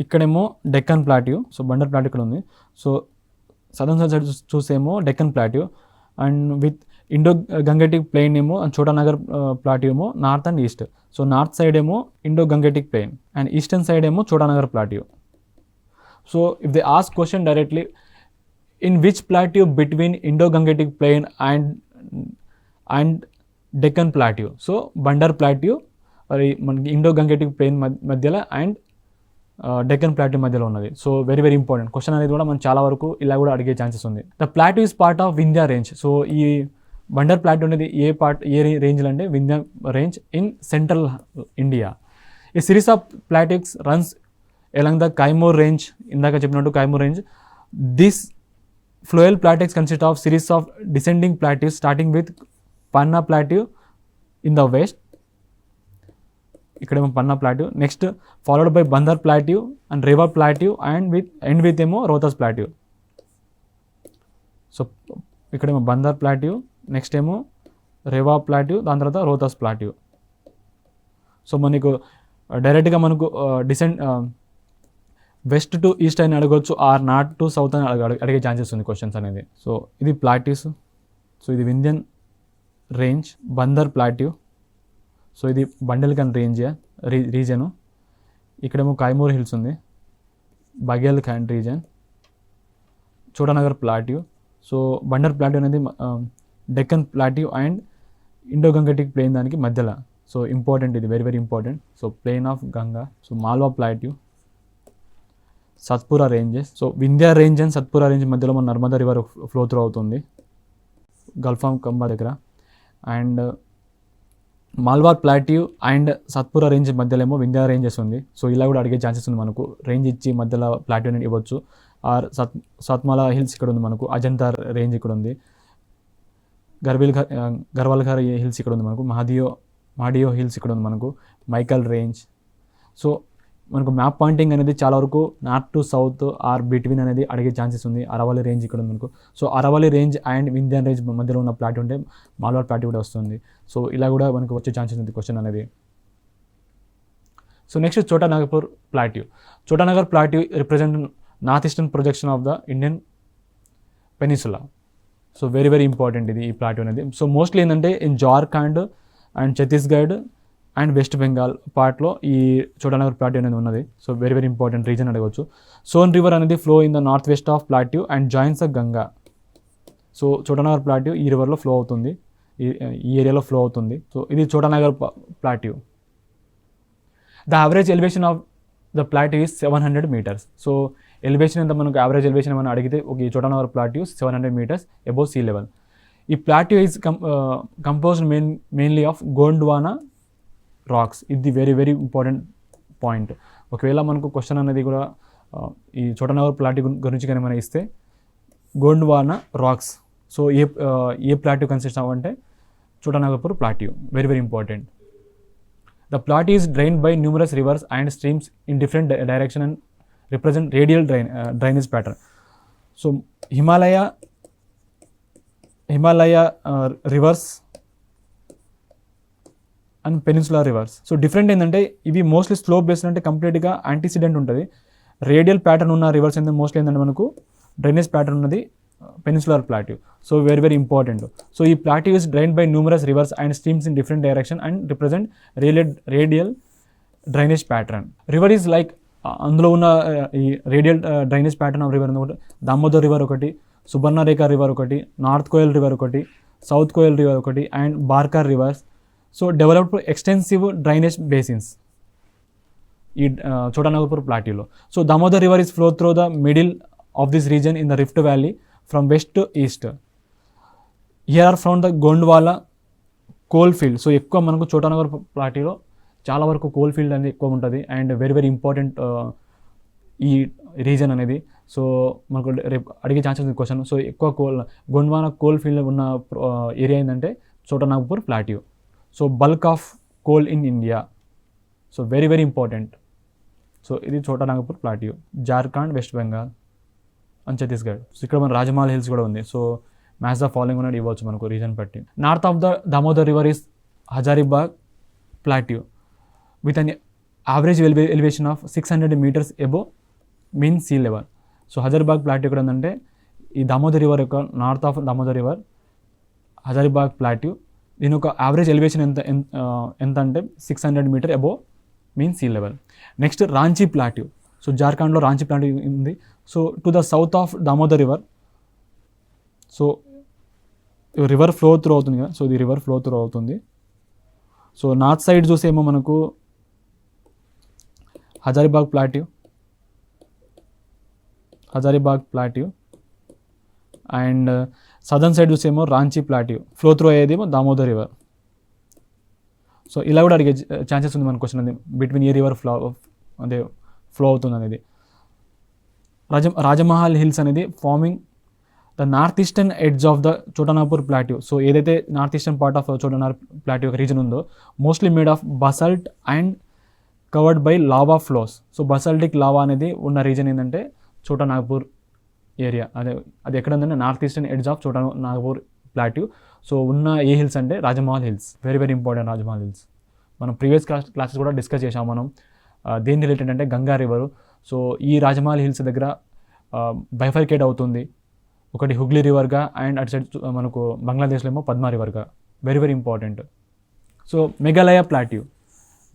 ఇక్కడేమో Deccan plateau. So Bhander plateau ఇక్కడ ఉంది. సో సదర్న్ సైడ్ చూసేమో Deccan plateau and with Indo Gangetic plain ఏమో and Chota Nagpur plateau ఏమో north and east. So north side ఏమో Indo Gangetic plain and eastern side ఏమో Chota Nagpur plateau. So if they ask question directly in which plateau between Indo Gangetic plain and Deccan plateau. So Bhander plateau మనకి Indo Gangetic plain మధ్యలో and Deccan plateau మధ్యలో ఉన్నది. So very very important question అనేది కూడా మనం చాలా వరకు ఇలా కూడా అడిగే ఛాన్సెస్ ఉంది. The plateau is part of Vindhya range. So ఈ బందర్ ప్లాట్యూ అనేది ఏ రేంజ్లో అంటే Vindhya range in central India. ఈ series of plateaus runs along the Kaimur range. ఇందాక చెప్పినట్టు కైమూర్ రేంజ్. దిస్ ఫ్లోయల్ plateaus consist of series of descending plateaus starting with Panna plateau in the west. ఇక్కడేమో Panna plateau. Next followed by Bandar plateau and Rewa plateau and with ఏమో Rohtas plateau. So ఇక్కడేమో Bandar plateau, next ఏమో Rewa plateau, దాని తర్వాత Rohtas plateau. So మనకు డైరెక్ట్గా మనకు వెస్ట్ టు ఈస్ట్ అని అడగవచ్చు, ఆర్ నార్త్ టు సౌత్ అని అడిగే ఛాన్సెస్ ఉంది క్వశ్చన్స్ అనేది. సో ఇది ప్లాట్యూస్, సో ఇది Vindhyan range, Bandar plateau, so ఇది బండెల్ఖండ్ రేంజ్ రీజను. ఇక్కడేమో కైమూర్ హిల్స్ ఉంది, Baghelkhand region, Chotanagar plateau. So Bandar plateau అనేది Deccan plateau and Indo Gangetic plain దానికి మధ్యలో. సో ఇంపార్టెంట్, ఇది very very important. So plain of Ganga. So Malwa plateau, Satpura ranges. So Vindhya range and Satpura range మధ్యలో మన నర్మదా రివర్ ఫ్లో త్రూ అవుతుంది గల్ఫ్ ఆఫ్ కంబా దగ్గర. And Malwa plateau and Satpura range మధ్యలో ఏమో వింధ్యా రేంజెస్ ఉంది. సో ఇలా కూడా అడిగే ఛాన్సెస్ ఉంది మనకు. రేంజ్ ఇచ్చి మధ్యలో ప్లాట్యూ అనేది ఇవ్వచ్చు. ఆర్ సత్మాలా హిల్స్ ఇక్కడ ఉంది మనకు, అజంతా రేంజ్ ఇక్కడ ఉంది, గర్వాల్ఘర్ హిల్స్ ఇక్కడ ఉంది మనకు, మహాడియో హిల్స్ ఇక్కడ ఉంది మనకు, మైకల్ రేంజ్. సో మనకు మ్యాప్ పాయింటింగ్ అనేది చాలా వరకు north to south or between అనేది అడిగే ఛాన్సెస్ ఉంది. అరవల్లి రేంజ్ ఇక్కడ ఉంది మనకు. So Aravalli range and Vindhyan range మధ్యలో ఉన్న ప్లాట్యూ ఉంటే మాల్వార్ ప్లాట్యూ కూడా వస్తుంది. సో ఇలా కూడా మనకు వచ్చే ఛాన్సెస్ ఉంది క్వశ్చన్ అనేది. So next Chotanagpur plateau. Chotanagar plateau represent north eastern projection of the Indian peninsula. So very very important ఇది, ఈ ప్లాట్యూ అనేది. సో మోస్ట్లీ ఏంటంటే in Jharkhand and Chhattisgarh and West Bengal పార్ట్లో ఈ చోటానగర్ ప్లాట్యూ అనేది ఉన్నది. So very very important region అడగవచ్చు. సోన్ రివర్ అనేది flow in the north west of plateau and joins the Ganga. So Chotanagar plateau ఈ రివర్లో ఫ్లో అవుతుంది, ఈ ఏరియాలో ఫ్లో అవుతుంది. సో ఇది Chotanagar plateau. The average elevation of the plateau is 700 meters. So elevation ఎంత మనకు యావరేజ్ ఎలివేషన్ ఏమైనా అడిగితే ఈ Chotanagar plateau 700 meters above sea level. ఈ plateau is composed mainly of Gondwana rocks. ఇది వెరీ వెరీ ఇంపార్టెంట్ పాయింట్. ఒకవేళ మనకు క్వశ్చన్ అనేది కూడా ఈ చోటానగర్ ప్లాట్యూ గురించి కానీ మనం ఇస్తే గోండ్వానా రాక్స్. సో ఏ ప్లాట్యూ కన్సిస్ట్ అవ్వంటే Chotanagpur plateau. Very very important. The plateau is drained by numerous rivers and streams in different direction and represent radial drainage pattern. So Himalaya rivers and peninsula rivers. So different ఏంటంటే ఇవి mostly slope based అంటే కంప్లీట్గా antecedent ఉంటుంది. Radial pattern ఉన్న rivers ఏంటంటే mostly ఏంటంటే మనకు drainage pattern ఉన్నది peninsular plateau. So very very important. So ఈ plateau is drained by numerous rivers and streams in different direction and represent radial drainage pattern. River is like అందులో ఉన్న ఈ radial drainage pattern of river ఒకటి Damodar river ఒకటి, Subarnarekha river ఒకటి, north Koel river ఒకటి, south Koel river ఒకటి and Barakar rivers. So developed extensive drainage basins ఈ చోటానగపూర్ ప్లాట్యూలో. So Damodar river is flow through the middle of this region in the rift valley from west to east. Here are from the Gondwana coal field. So ఎక్కువ మనకు చోటానగర్ ప్లాట్యూలో చాలా వరకు coal field అనేది ఎక్కువ ఉంటుంది and very very important ఈ region అనేది. So మనకు రేపు అడిగే ఛాన్సెస్ ఉంది క్వశ్చన్. సో ఎక్కువ గోండ్వాలా కోల్ ఫీల్డ్ ఉన్న ఏరియా ఏంటంటే Chotanagpur plateau. So bulk of coal in India. So very very important. So ఇది Chotanagpur plateau, Jharkhand, West Bengal and Chhattisgarh. So ఇక్కడ మన రాజమహల్ హిల్స్ కూడా ఉంది. సో మ్యాచ్ ద ఫాలోయింగ్ అనేది ఇవ్వచ్చు మనకు రీజన్ బట్టి. North of the Damodar river is Hazaribagh plateau with an average elevation of 600 meters above mean sea level. So Hazaribagh plateau ఎక్కడ ఉందంటే ఈ దామోదర్ రివర్ యొక్క north of Damodar river Hazaribagh plateau. దీని యొక్క యావరేజ్ ఎలివేషన్ ఎంత అంటే 600 meters above mean sea level. Next Ranchi plateau. So జార్ఖండ్లో Ranchi plateau ఉంది. So to the south of Damodar river. So river flow through అవుతుంది కదా. సో ఇది రివర్ ఫ్లో త్రూ అవుతుంది. సో నార్త్ సైడ్ చూసేమో మనకు Hazaribagh plateau and southern side చూసేమో రాంచీ ప్లాట్యూ. ఫ్లో త్రూ అయ్యేదేమో దామోదర్ రివర్. సో ఇలా కూడా అడిగే ఛాన్సెస్ ఉంది మన క్వశ్చన్ అనేది, బిట్వీన్ ఏ రివర్ ఫ్లో అవుతుంది అనేది. రాజమహల్ హిల్స్ అనేది forming the north eastern edge of the Chotanagpur plateau. So ఏదైతే north eastern part of Chotanagar plateau region ఉందో mostly made of basalt and covered by lava flows. So basaltic lava అనేది ఉన్న region ఏంటంటే Chotanagpur area. అది ఎక్కడ ఉందంటే north eastern edge of Chotanagpur plateau. So ఉన్న ఏ హిల్స్ అంటే Rajmahal hills. Very very important Rajmahal hills. మనం ప్రీవియస్ క్లాసెస్ కూడా డిస్కస్ చేసాం మనం. దేని రిలేటెడ్ అంటే గంగా రివరు. సో ఈ రాజమహల్ హిల్స్ దగ్గర బైఫర్కేట్ అవుతుంది, ఒకటి హుగ్లీ రివర్గా అండ్ అటు సైడ్ మనకు బంగ్లాదేశ్లో ఏమో పద్మా రివర్గా. Very very important. So Meghalaya plateau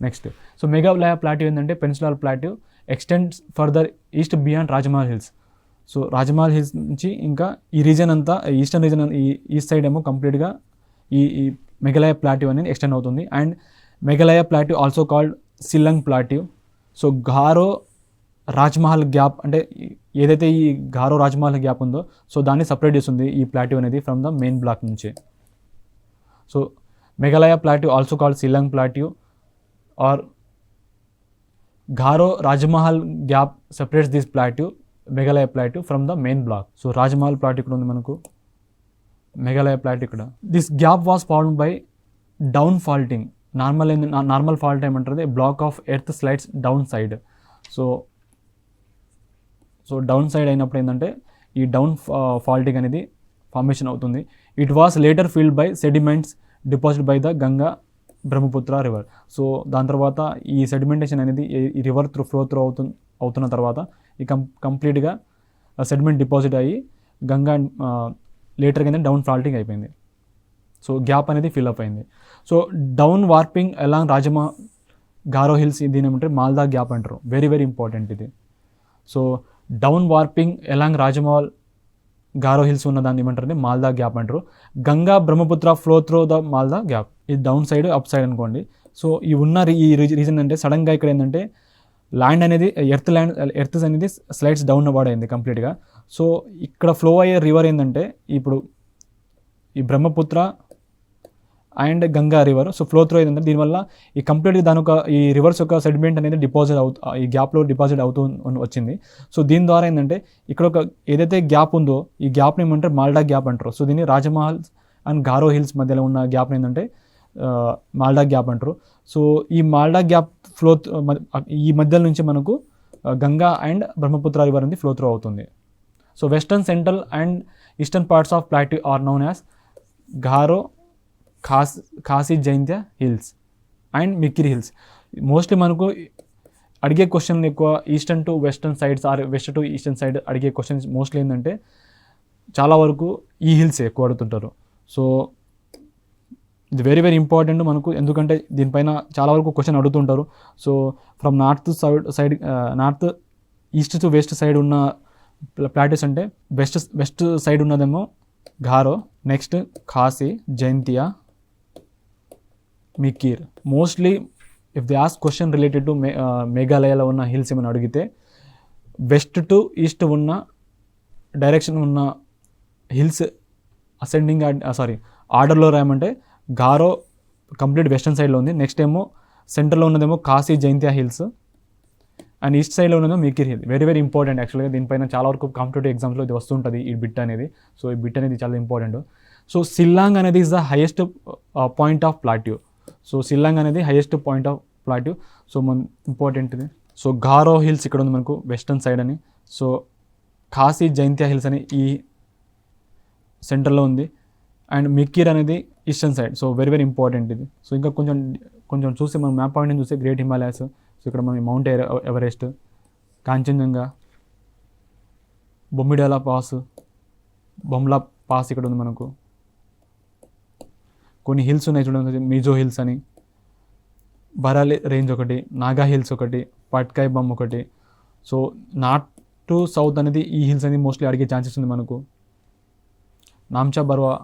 next. So Meghalaya plateau ఏంటంటే peninsular plateau extends further east beyond Rajmahal hills. So Rajmahal hills నుంచి ఇంకా ఈ రీజన్ అంతా ఈస్టర్న్ రీజన్ ఈ ఈస్ట్ సైడ్ ఏమో కంప్లీట్గా ఈ మేఘాలయ ప్లాట్యూ అనేది ఎక్స్టెండ్ అవుతుంది. And Meghalaya plateau also called Shillong plateau. So Garo Rajmahal gap అంటే ఏదైతే ఈ గారో రాజ్మహల్ గ్యాప్ ఉందో సో దాన్ని సపరేట్ చేస్తుంది ఈ ప్లాట్యూ అనేది ఫ్రమ్ ద మెయిన్ బ్లాక్ నుంచి. So Meghalaya plateau also called Shillong plateau or Garo Rajmahal gap separates this plateau Meghalaya plateau from the main block. So Rajmahal plateau ఇక్కడ ఉంది మనకు, మేఘాలయ ప్లాట్యూ ఇక్కడ. This gap was formed by down faulting. Normal fault ఏమంటుంది, block of earth slides down side. So down side అయినప్పుడు ఏంటంటే ఈ down faulting అనేది formation అవుతుంది. It was later field by sediments deposit by the Ganga Brahmaputra river. So దాని తర్వాత ఈ sedimentation అనేది ఈ రివర్ ఫ్లో అవుతున్న తర్వాత ఈ కంప్లీట్గా సెడిమెంట్ డిపాజిట్ అయ్యి గంగా లేటర్గా అయితే డౌన్ ఫాల్టింగ్ అయిపోయింది. సో గ్యాప్ అనేది ఫిల్అప్ అయింది. సో డౌన్ వార్పింగ్ అలాంగ్ గారో హిల్స్ దీని ఏమంటారు, మాల్దా గ్యాప్ అంటారు. వెరీ వెరీ ఇంపార్టెంట్ ఇది. So down warping along Rajmahal గారో హిల్స్ ఉన్న దాన్ని ఏమంటారు, మాల్దా గ్యాప్ అంటారు. Ganga Brahmaputra flow through the Malda gap. ఇది డౌన్ సైడ్ అప్ సైడ్ అనుకోండి. సో ఈ ఉన్న ఈ రీజన్ అంటే సడన్గా ఇక్కడ ఏంటంటే ల్యాండ్ అనేది ఎర్త్ అనేది స్లైడ్స్ డౌన్ పడైంది కంప్లీట్గా. సో ఇక్కడ ఫ్లో అయ్యే రివర్ ఏంటంటే ఇప్పుడు ఈ Brahmaputra and Ganga river. So flow through ఏంటంటే దీనివల్ల ఈ కంప్లీట్గా దాని ఈ రివర్స్ యొక్క సెడిమెంట్ అనేది డిపాజిట్ ఈ గ్యాప్లో డిపాజిట్ అవుతూ వచ్చింది. సో దీని ద్వారా ఏంటంటే ఇక్కడ ఒక ఏదైతే గ్యాప్ ఉందో ఈ గ్యాప్ని ఏమంటారు, మాల్డా గ్యాప్ అంటారు. సో దీన్ని రాజమహల్ అండ్ గారో హిల్స్ మధ్యలో ఉన్న గ్యాప్ని ఏంటంటే మాల్డా గ్యాప్ అంటారు. సో ఈ మాల్డా గ్యాప్ ఫ్లో ఈ మధ్యలో నుంచి మనకు గంగా అండ్ బ్రహ్మపుత్ర రివర్ అనేది ఫ్లో త్రూ అవుతుంది. So western, central and eastern parts of plateau are known as Garo, Khasi Jaintia hills and Mikir hills. Mostly మనకు అడిగే క్వశ్చన్లు ఎక్కువ eastern to western sides or west to eastern side అడిగే క్వశ్చన్స్ మోస్ట్లీ ఏంటంటే చాలా వరకు ఈ హిల్స్ ఎక్కువ అడుగుతుంటారు. సో ఇది వెరీ వెరీ ఇంపార్టెంట్ మనకు, ఎందుకంటే దీనిపైన చాలా వరకు క్వశ్చన్ అడుగుతుంటారు. So from north east to west side ఉన్న ప్లాట్యూస్ అంటే వెస్ట్ సైడ్ ఉన్నదేమో Garo, next Khasi, Jaintia, Mikir. Mostly if they ask question related to మేఘాలయలో ఉన్న హిల్స్ ఏమైనా అడిగితే వెస్ట్ టు ఈస్ట్ ఉన్న డైరెక్షన్ ఉన్న హిల్స్ అసెండింగ్ ఆర్డర్లో రాయమంటే గారో కంప్లీట్ వెస్టర్న్ సైడ్లో ఉంది. నెక్స్ట్ ఏమో సెంటర్లో ఉన్నదేమో Khasi Jaintia hills and east సైడ్లో ఉన్నదేమో మిక్కీర్ హిల్. వెరీ వెరీ ఇంపార్టెంట్ యాక్చువల్గా. దీనిపైన చాలా వరకు కాంపిటేటివ్ ఎగ్జామ్స్లో ఇది వస్తుంటుంది ఈ బిట్ అనేది. సో ఈ బిట్ అనేది చాలా ఇంపార్టెంట్. సో సిల్లాంగ్ అనేది is the highest point of plateau. So Shillong అనేది highest point of plateau. So మన ఇంపార్టెంట్ది. సో గారో హిల్స్ ఇక్కడ ఉంది మనకు వెస్టర్న్ సైడ్ అని. సో ఖాసీ జైంతియా హిల్స్ అని ఈ సెంటర్లో ఉంది అండ్ మిక్కీర్ అనేది eastern side. So very very important ఇది. సో ఇంకా కొంచెం చూస్తే మనం మ్యాప్ పాయింట్ చూస్తే గ్రేట్ హిమాలయాస్. సో ఇక్కడ మనం mount Everest, Kanchenjunga, Bomdila pass, Bomla pass ఇక్కడ ఉంది మనకు. కొన్ని హిల్స్ ఉన్నాయి చూడండి, మీజో హిల్స్ అని, బరాలి రేంజ్ ఒకటి, నాగా హిల్స్ ఒకటి, పట్కాయ్ బమ్ ఒకటి. సో నార్త్ టు సౌత్ అనేది ఈ హిల్స్ అనేది మోస్ట్లీ అడిగే ఛాన్సెస్ ఉంది మనకు. Namcha Barwa.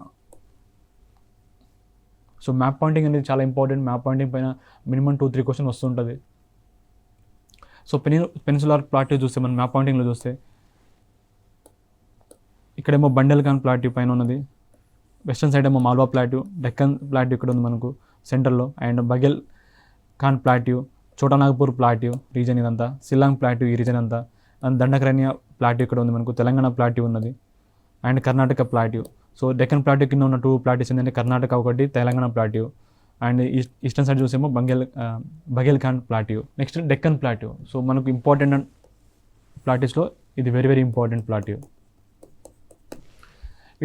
So map pointing అనేది చాలా ఇంపార్టెంట్. మ్యాప్ పాయింటింగ్ పైన మినిమం 2-3 క్వశ్చన్ వస్తుంటుంది. సో పెనిన్సులర్ ప్లాట్యూ చూస్తే మనం మ్యాప్ పాయింటింగ్లో చూస్తే ఇక్కడేమో బండెల్ఖాన్ ప్లాట్యూ పైన ఉన్నది, వెస్టర్న్ సైడ్ ఏమో మాల్వా ప్లాట్యూ, డెక్కన్ ప్లాట్యూ ఇక్కడ ఉంది మనకు సెంటర్లో, and Baghelkhand plateau, Chotanagpur plateau region ఇదంతా, సిల్లాంగ్ ప్లాట్యూ ఈ రీజన్ అంతా, అండ్ దండకరణ్య ప్లాట్యూ ఇక్కడ ఉంది మనకు, తెలంగాణ ప్లాట్యూ ఉన్నది, and Karnataka plateau. So Deccan plateau కింద ఉన్న 2 ప్లాట్యూస్ ఏంటంటే కర్ణాటక ఒకటి, Telangana plateau. And eastern side చూసేమో Baghelkhand plateau. Next Deccan plateau. So మనకు ఇంపార్టెంట్ ప్లాట్యూస్లో ఇది very very important plateau.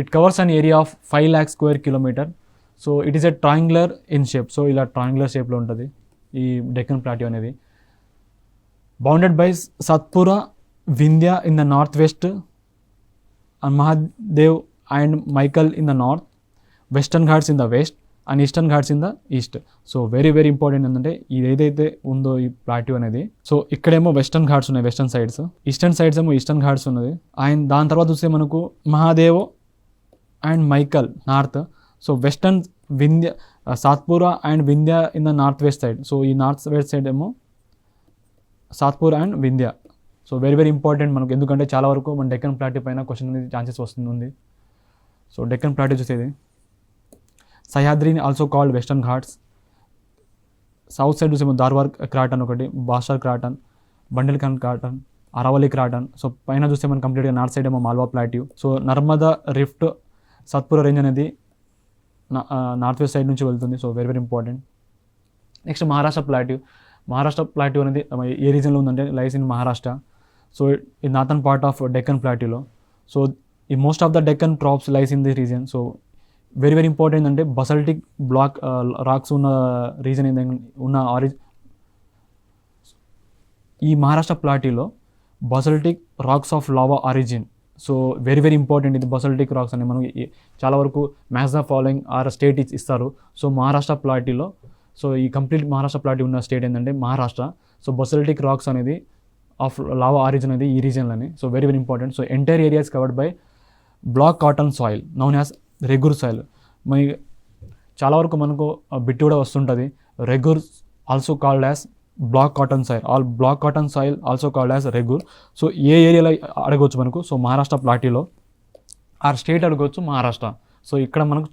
It covers an area of 5 lakh square kilometer. So it is a triangular in shape. So ఇలా triangular షేప్లో ఉంటుంది ఈ Deccan plateau అనేది. bounded by Satpura, Vindhya in the northwest, and Mahadev and Michael in the north, Western Ghats in the west, and Eastern Ghats in the east. So very very important ఏంటంటే ఇది ఏదైతే ఉందో ఈ ప్లాట్యూ అనేది, సో ఇక్కడేమో western Ghats ఉన్నాయి, western sides, eastern sides ఏమో eastern Ghats ఉన్నది. అండ్ దాని తర్వాత చూస్తే మనకు Mahadev and Maikal north. So western Vindhya, Satpura and Vindhya in the north west side. So ఈ నార్త్ వెస్ట్ సైడ్ ఏమో Satpura and Vindhya. So very very important మనకు, ఎందుకంటే చాలా వరకు మన డెక్కన్ ప్లాట్యూ పైన క్వశ్చన్ అనేది ఛాన్సెస్ వస్తుంది. సో డెక్కన్ ప్లాట్యూ చూసేది Sahyadri also called western Ghats. South side చూసేమో దార్వార్ క్రాటన్ ఒకటి, Bastar craton, Bundelkhand craton, Aravalli craton. So పైన చూస్తే మనం కంప్లీట్గా నార్త్ సైడ్ ఏమో Malwa plateau. So Narmada rift Satpura range అనేది నార్త్ వెస్ట్ సైడ్ నుంచి వెళ్తుంది. So very very important. Next Maharashtra plateau. Maharashtra plateau అనేది ఏ రీజన్లో ఉందంటే లైస్ ఇన్ మహారాష్ట్ర. సో ఈ నార్థన్ పార్ట్ ఆఫ్ డెక్కన్ ప్లాట్యూలో. సో ఈ most of the Deccan crops lies in this region. So very very important అంటే బసల్టిక్ బ్లాక్ రాక్స్ ఉన్న రీజన్ ఉన్న ఈ మహారాష్ట్ర ప్లాట్యూలో basaltic rocks of lava origin. So very very important ఇది basaltic rocks అని మనం చాలా వరకు max the following are state ఇస్తారు. సో మహారాష్ట్ర ప్లాట్యూలో, సో ఈ కంప్లీట్ మహారాష్ట్ర ప్లాట్యూ ఉన్న స్టేట్ ఏంటంటే మహారాష్ట్ర. సో బసల్టిక్ రాక్స్ అనేది ఆఫ్ లావా ఆరిజిన్ అనేది ఈ రీజన్లోనే. So very very important. So entire areas covered by black cotton soil known as regur soil. మరి చాలా వరకు మనకు బిట్ కూడా వస్తుంటుంది, regur also called as black cotton soil, black cotton soil also called as regur. So ఏ ఏరియాలో అడగవచ్చు మనకు? సో మహారాష్ట్ర ప్లాట్యూలో ఆర్ స్టేట్ అడగవచ్చు మహారాష్ట్ర. సో ఇక్కడ మనకు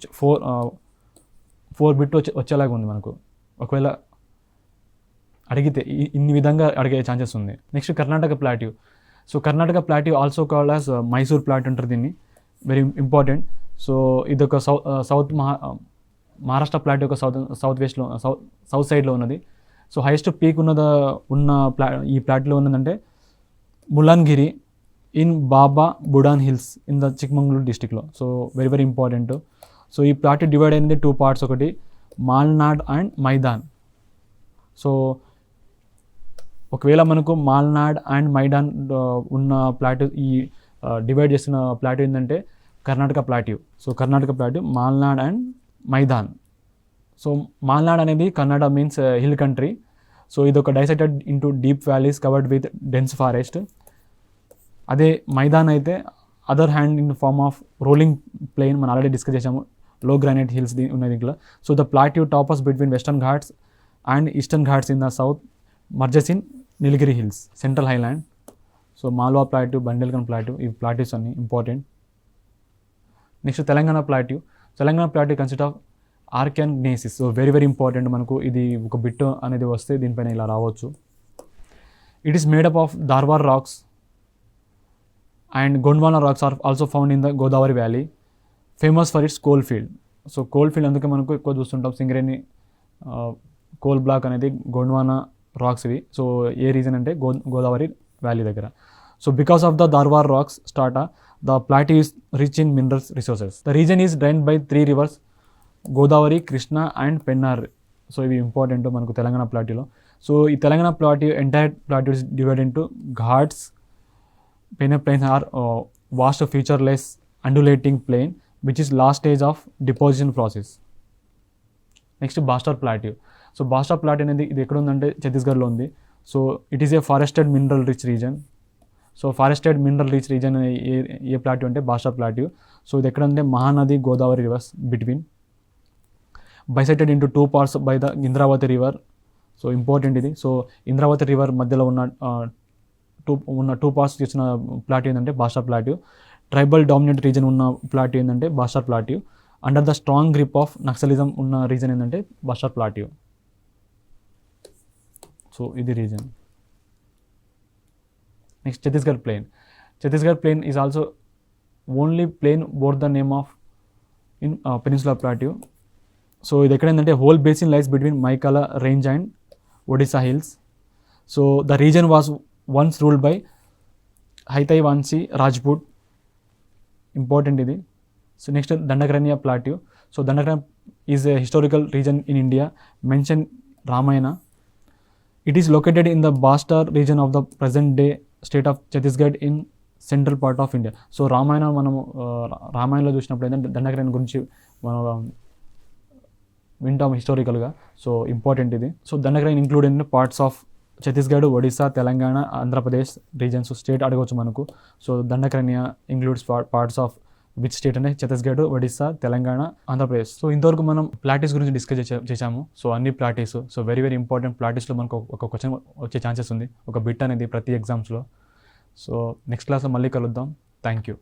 ఫోర్ బిట్ వచ్చేలాగా ఉంది మనకు, ఒకవేళ అడిగితే ఇన్ని విధంగా అడిగే ఛాన్సెస్ ఉంది. Next Karnataka plateau. So Karnataka plateau also called as Mysore plateau అంటారు దీన్ని, వెరీ ఇంపార్టెంట్. సో ఇది ఒక సౌత్ మహారాష్ట్ర ప్లాట్యూ ఒక సౌత్ వెస్ట్లో సౌత్ సైడ్లో ఉన్నది. సో హైయెస్ట్ పీక్ ఈ ప్లాట్యూలో ఉన్నదంటే Mullayanagiri in Baba Budan hills in the Chikmagalur డిస్టిక్లో. So very very important. So ఈ ప్లాట్యూ డివైడ్ అయింది 2 పార్ట్స్, ఒకటి మాల్నాడ్ అండ్ మైదాన్. సో ఒకవేళ మనకు మాల్నాడ్ అండ్ మైదాన్ ఉన్న ప్లాట్యూ, ఈ డివైడ్ చేస్తున్న ప్లాట్యూ ఏంటంటే Karnataka plateau. So Karnataka plateau Malnad and Maidan. So Malnad అనేది Kannada means hill country. So ఇది ఒక dissected into deep valleys covered with dense forest. అదే మైదాన్ అయితే other hand in form of rolling plain, మనం ఆల్రెడీ డిస్కస్ చేసాము, లో గ్రానైట్ హిల్స్ ఉన్నాయి దీంట్లో. So the plateau tapers between Western Ghats and Eastern Ghats in the south merges in Nilgiri hills, central highland. So Malwa plateau, Bundelkhand plateau, ఈ plateaus అన్ని important. Next Telangana plateau. Telangana plateau consist of arc and gneisses. So very very important మనకు, ఇది ఒక bit అనేది వస్తే దీనిపైన ఇలా రావచ్చు. It is made up of Dharwar rocks and Gondwana rocks are also found in the Godavari valley, famous for its coal field. So coal field అందుకే మనకు ఎక్కువ చూస్తుంటాం, సింగరేణి కోల్ బ్లాక్ అనేది గొండ్వానా రాక్స్ ఇవి. సో ఏ రీజన్ అంటే గోదావరి వ్యాలీ దగ్గర. So because of the Dharwar rocks స్టార్టా the plateau is rich in minerals resources. The region is drained by 3 rivers, Godavari, Krishna and Pennar. So ఇవి ఇంపార్టెంట్ మనకు తెలంగాణ ప్లాట్యూలో. సో ఈ Telangana plateau entire plateau is divided into ghats, peneplains or vast featureless undulating plain which is last stage of deposition process. Next Bastar plateau. So Bastar plateau అనేది ఇది ఎక్కడ ఉందంటే ఛత్తీస్గఢ్లో ఉంది. So it is a forested mineral rich region. So forested mineral rich region ఏ plateau అంటే Bastar plateau. So ఇది ఎక్కడంటే Mahanadi Godavari rivers between, bisected into 2 parts by the Indravati river. So important ఇది. సో ఇంద్రావతి రివర్ మధ్యలో ఉన్న 2 పార్ట్స్ చేసిన ప్లాట్యూ ఏంటంటే Bastar plateau. Tribal dominant region ఉన్న ప్లాట్యూ ఏంటంటే Bastar plateau. Under the strong grip of naxalism ఉన్న రీజన్ ఏంటంటే బాస్టర్ ప్లాట్యూ. సో ఇది region. Next Chhattisgarh plain. Chhattisgarh plain is also only plain bore the name of in peninsula plateau. So ఇది ఎక్కడైందంటే whole basin lies between Maikala range and Odisha hills. So the region was once ruled by Haihaya Vanshi Rajput. Important ఇది. So next Dandakaranya plateau. So Dandakaranya is a historical region in India, mention Ramayana. It is located in the Bastar region of the present day state of Chhattisgarh in central part of India. So Ramayana మనము రామాయణంలో చూసినప్పుడు ఏంటంటే దండకారణ్యం గురించి మనం వింటాం హిస్టారికల్గా. So important ఇది. So Dandakaranya include in parts of Chhattisgarh, Odisha, Telangana, Andhra Pradesh regions. State అడగవచ్చు మనకు. So Dandakaranya includes parts of which state అంటే ఛత్తీస్గఢ్, ఒడిశా, తెలంగాణ, ఆంధ్రప్రదేశ్. సో ఇంతవరకు మనం ప్లాటీస్ గురించి డిస్కస్ చేసాము. సో అన్ని plateaus. So very very important. ప్లాటీస్లో మనకు ఒక క్వశ్చన్ వచ్చే ఛాన్సెస్ ఉంది, ఒక బిట్ అనేది ప్రతి ఎగ్జామ్స్లో. సో నెక్స్ట్ క్లాస్లో మళ్ళీ కలుద్దాం. Thank you.